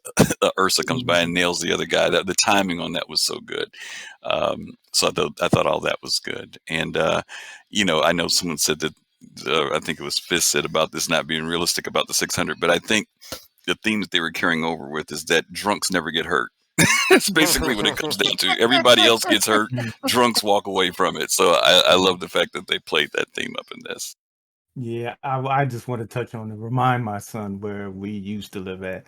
Ursa comes by and nails the other guy. The timing on that was so good. So I thought all that was good. And I know someone said that I think it was Fist said about this not being realistic about the 600, but I think the theme that they were carrying over with is that drunks never get hurt. That's basically what it comes down to. Everybody else gets hurt, drunks walk away from it. So I love the fact that they played that theme up in this. Yeah, I just want to touch on and remind my son where we used to live at.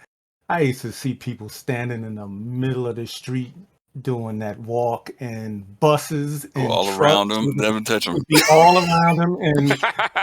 I used to see people standing in the middle of the street doing that walk, and buses and all trucks around them, never touch them. would be all around them, and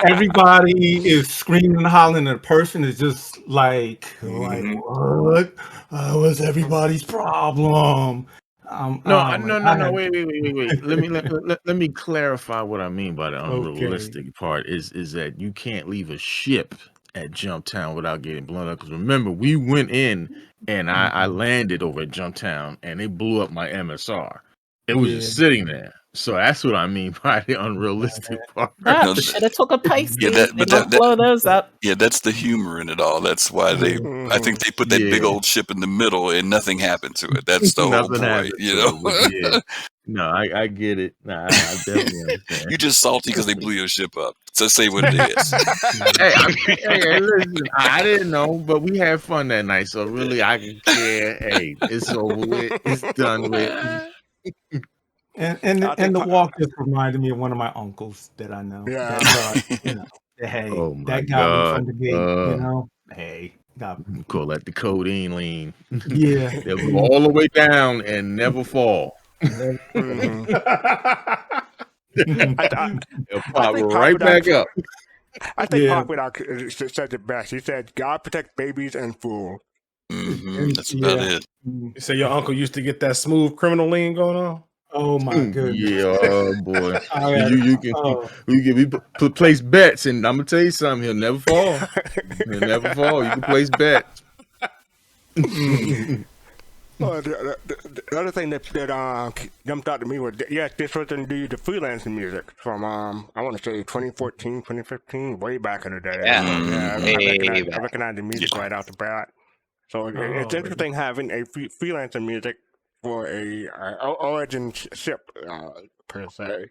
everybody is screaming and hollering, and the person is just like what? What's everybody's problem? No. Wait. Let me clarify what I mean by the unrealistic part. Is that you can't leave a ship at Jumptown without getting blown up. Because remember, we went in and I landed over at Jumptown and they blew up my MSR. It was just sitting there. So that's what I mean by the unrealistic part. Should have took a Pisces. Blow those up. Yeah, that's the humor in it all. That's why I think they put that big old ship in the middle and nothing happened to it. That's the whole point, you know? No, I get it. I definitely understand. You're just salty because they blew your ship up. So say what it is. Hey, listen, I didn't know, but we had fun that night. So really, I can care. Hey, it's over with. It's done with. And the walk just reminded me of one of my uncles that I know. Yeah. Hey, Oh that got me from the gate, Hey, call that the codeine lean. Yeah. They'll go all the way down and never fall. I They'll pop right back up. I think Pop Without said it best. He said, "God protect babies and fools." That's about it. You say your uncle used to get that smooth criminal lean going on? Oh my goodness! Yeah, boy. We place bets, and I'm gonna tell you something. He'll never fall. He'll never fall. You can place bets. The other thing that jumped out to me was, this was the freelancing music from, I want to say 2014, 2015, way back in the day. I recognize the music right out the bat. So it's interesting having a freelancer music for a origin ship, per se.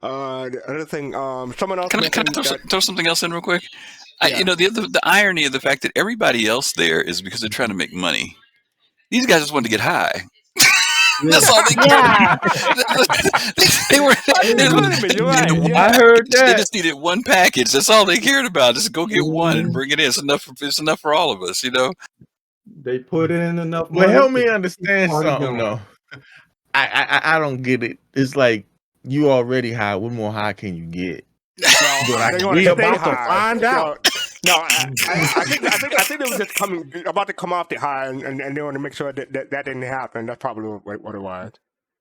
The other thing, someone else can I throw something else in real quick? The irony of the fact that everybody else there is because they're trying to make money. These guys just wanted to get high. That's all they cared. They were. I heard that. They just needed one package. That's all they cared about. Just go get one and bring it in. It's enough for all of us, you know. They put in enough money. Well, help me understand something though. I don't get it. It's like you already high. What more high can you get? We about to find out. No, I think they were just about to come off the high, and they want to make sure that didn't happen. That's probably what it was.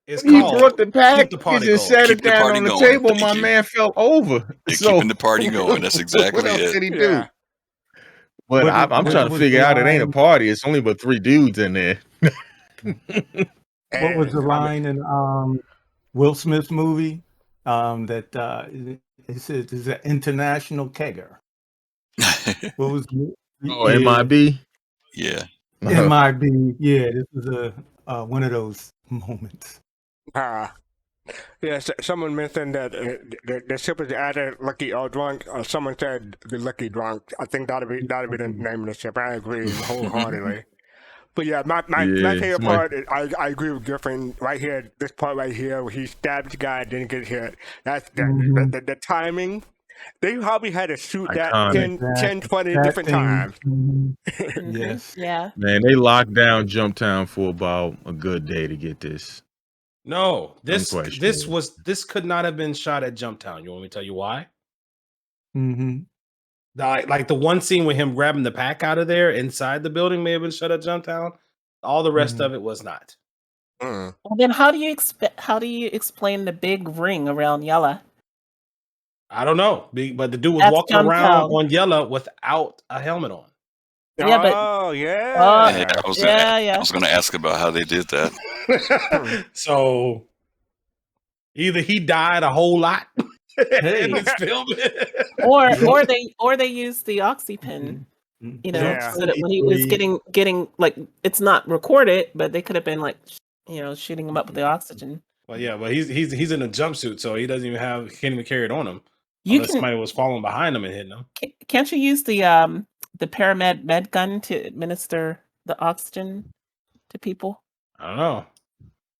He brought the package and set it down on the table. My man fell over. Keeping the party going. That's exactly what else it. did he do? But I'm trying to figure out it ain't a party. It's only but 3 dudes in there. What was the line in Will Smith's movie that it says is an international kegger? What was MIB? Yeah. MIB. Yeah, this is one of those moments. Someone mentioned that the ship is either lucky or drunk, or someone said the lucky drunk. I think that'd be the name of the ship. I agree wholeheartedly. But yeah, my favorite part is I agree with Griffin right here. This part right here where he stabbed the guy and didn't get hit. That's the timing. They probably had to shoot that 10, 20 different times. Yes. Yeah. Man, they locked down Jumptown for about a good day to get this. No, this could not have been shot at Jumptown. You want me to tell you why? Mm-hmm. Like the one scene with him grabbing the pack out of there inside the building may have been shot at Jumptown. All the rest of it was not. Well, then how do you explain the big ring around Yella? I don't know, but the dude was walking around on Yella without a helmet on. Yeah, but I was going to ask about how they did that. So either he died a whole lot in this film, or they used the oxypen, so that when he was getting like, it's not recorded, but they could have been like, shooting him up with the oxygen. Well, yeah, but he's in a jumpsuit, so he can't even carry it on him. You Unless can somebody was falling behind them and hitting them. can't you use the paramed med gun to administer the oxygen to people? I don't know.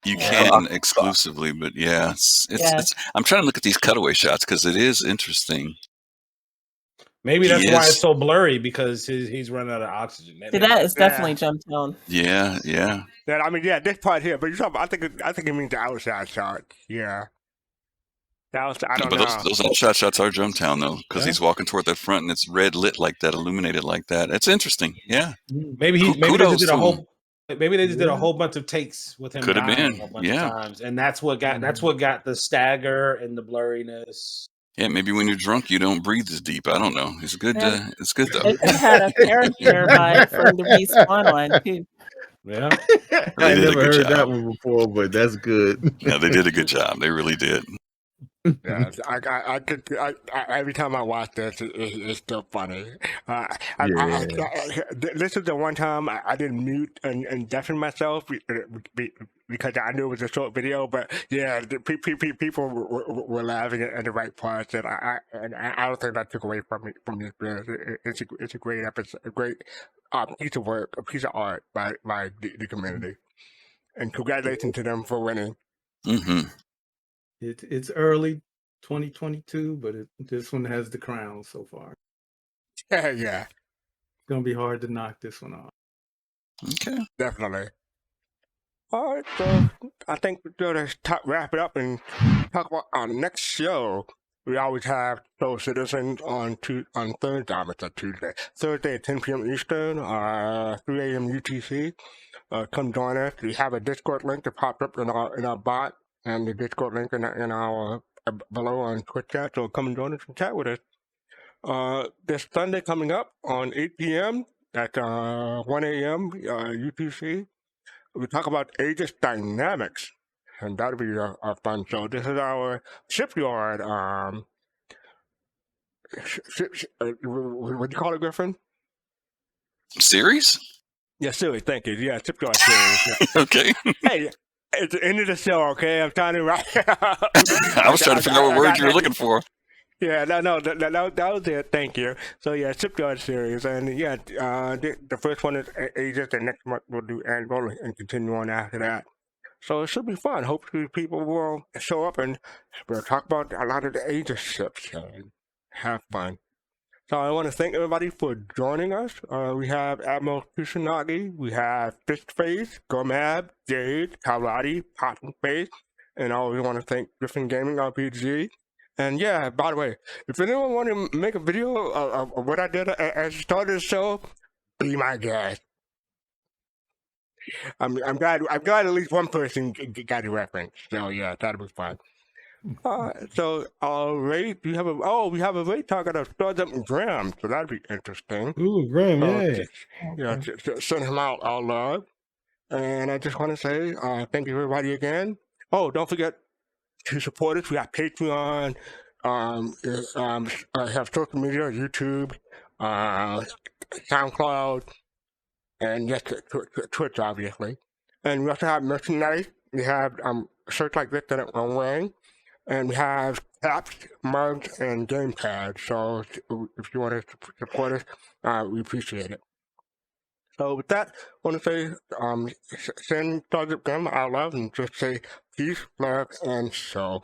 You Yeah. can exclusively, but yeah, it's. I'm trying to look at these cutaway shots because it is interesting. Maybe that's He why is- it's so blurry, because he's running out of oxygen. See, that is definitely Jumptown. Yeah, yeah. Yeah, I mean, yeah, this part here, but you talk about, I think it means the outside shot. Yeah. The outside, I don't But know. those outside shots are Jumptown though, because he's walking toward that front and it's red lit like that, illuminated like that. It's interesting. Yeah. Maybe they Kudos just did a to whole. him. Maybe they just did a whole bunch of takes with him. Could have dying been, a bunch yeah. of times, and that's what got the stagger and the blurriness. Yeah, maybe when you're drunk you don't breathe as deep. I don't know. It's good. Yeah. It's good though. It had a character from the Respawn one too. Yeah, They I did a never good heard job. that one before, but that's good. Yeah, they did a good job. They really did. Yeah, I could. Every time I watch this, it's still funny. This is the one time I didn't mute and deafen myself because I knew it was a short video. But yeah, people were laughing at the right parts, and I don't think that took away from the experience. It's a great episode, a great piece of work, a piece of art by the community, and congratulations to them for winning. Mm-hmm. It's early 2022, but this one has the crown so far. Yeah. It's gonna be hard to knock this one off. Okay. Definitely. All right, so I think we're going to wrap it up and talk about our next show. We always have Soul Citizens on Thursday. It's a Tuesday. Thursday at 10 p.m. Eastern, 3 a.m. UTC. Come join us. We have a Discord link that popped up in our bot, and the Discord link in our below on Twitch chat. So come and join us and chat with us. This Sunday coming up on 8 p.m. at 1 a.m. UTC. We talk about Aegis Dynamics, and that'll be a fun show. This is our shipyard. What do you call it, Griffin? Series? Yeah, series. Thank you. Yeah, shipyard series. Yeah. Okay. Hey, it's the end of the show. Okay, I'm trying to write. I was trying to figure out what word you were looking for. Yeah, that was it. Thank you. So yeah, shipyard series, and yeah, the first one is Aegis, and next month we'll do Angola and continue on after that. So it should be fun. Hopefully people will show up and we'll talk about a lot of the Aegis ships and have fun. So I want to thank everybody for joining us. We have Admiral Kusanagi, we have Fistface, Gomab, Jade, Kaladi, Pottenface, and I always want to thank GriffinGamingRPG. And yeah, by the way, if anyone want to make a video of what I did as I started the show, be my guest. I'm glad at least one person got a reference. So yeah, that'll be fun. So rate, we have a rate target of Startup Graham, so that'd be interesting. Ooh, Graham, Yeah, send him out our love. And I just want to say thank you everybody again. Oh, don't forget to support us. We have Patreon, have social media, YouTube, SoundCloud, and yes, Twitch, obviously. And we also have merchandise. We have shirts like this that I'm wearing, and we have caps, mugs, and game pads. So if you want to support us, we appreciate it. So with that, I want to say, send Sergeant Graham our love and just say peace, love, and so.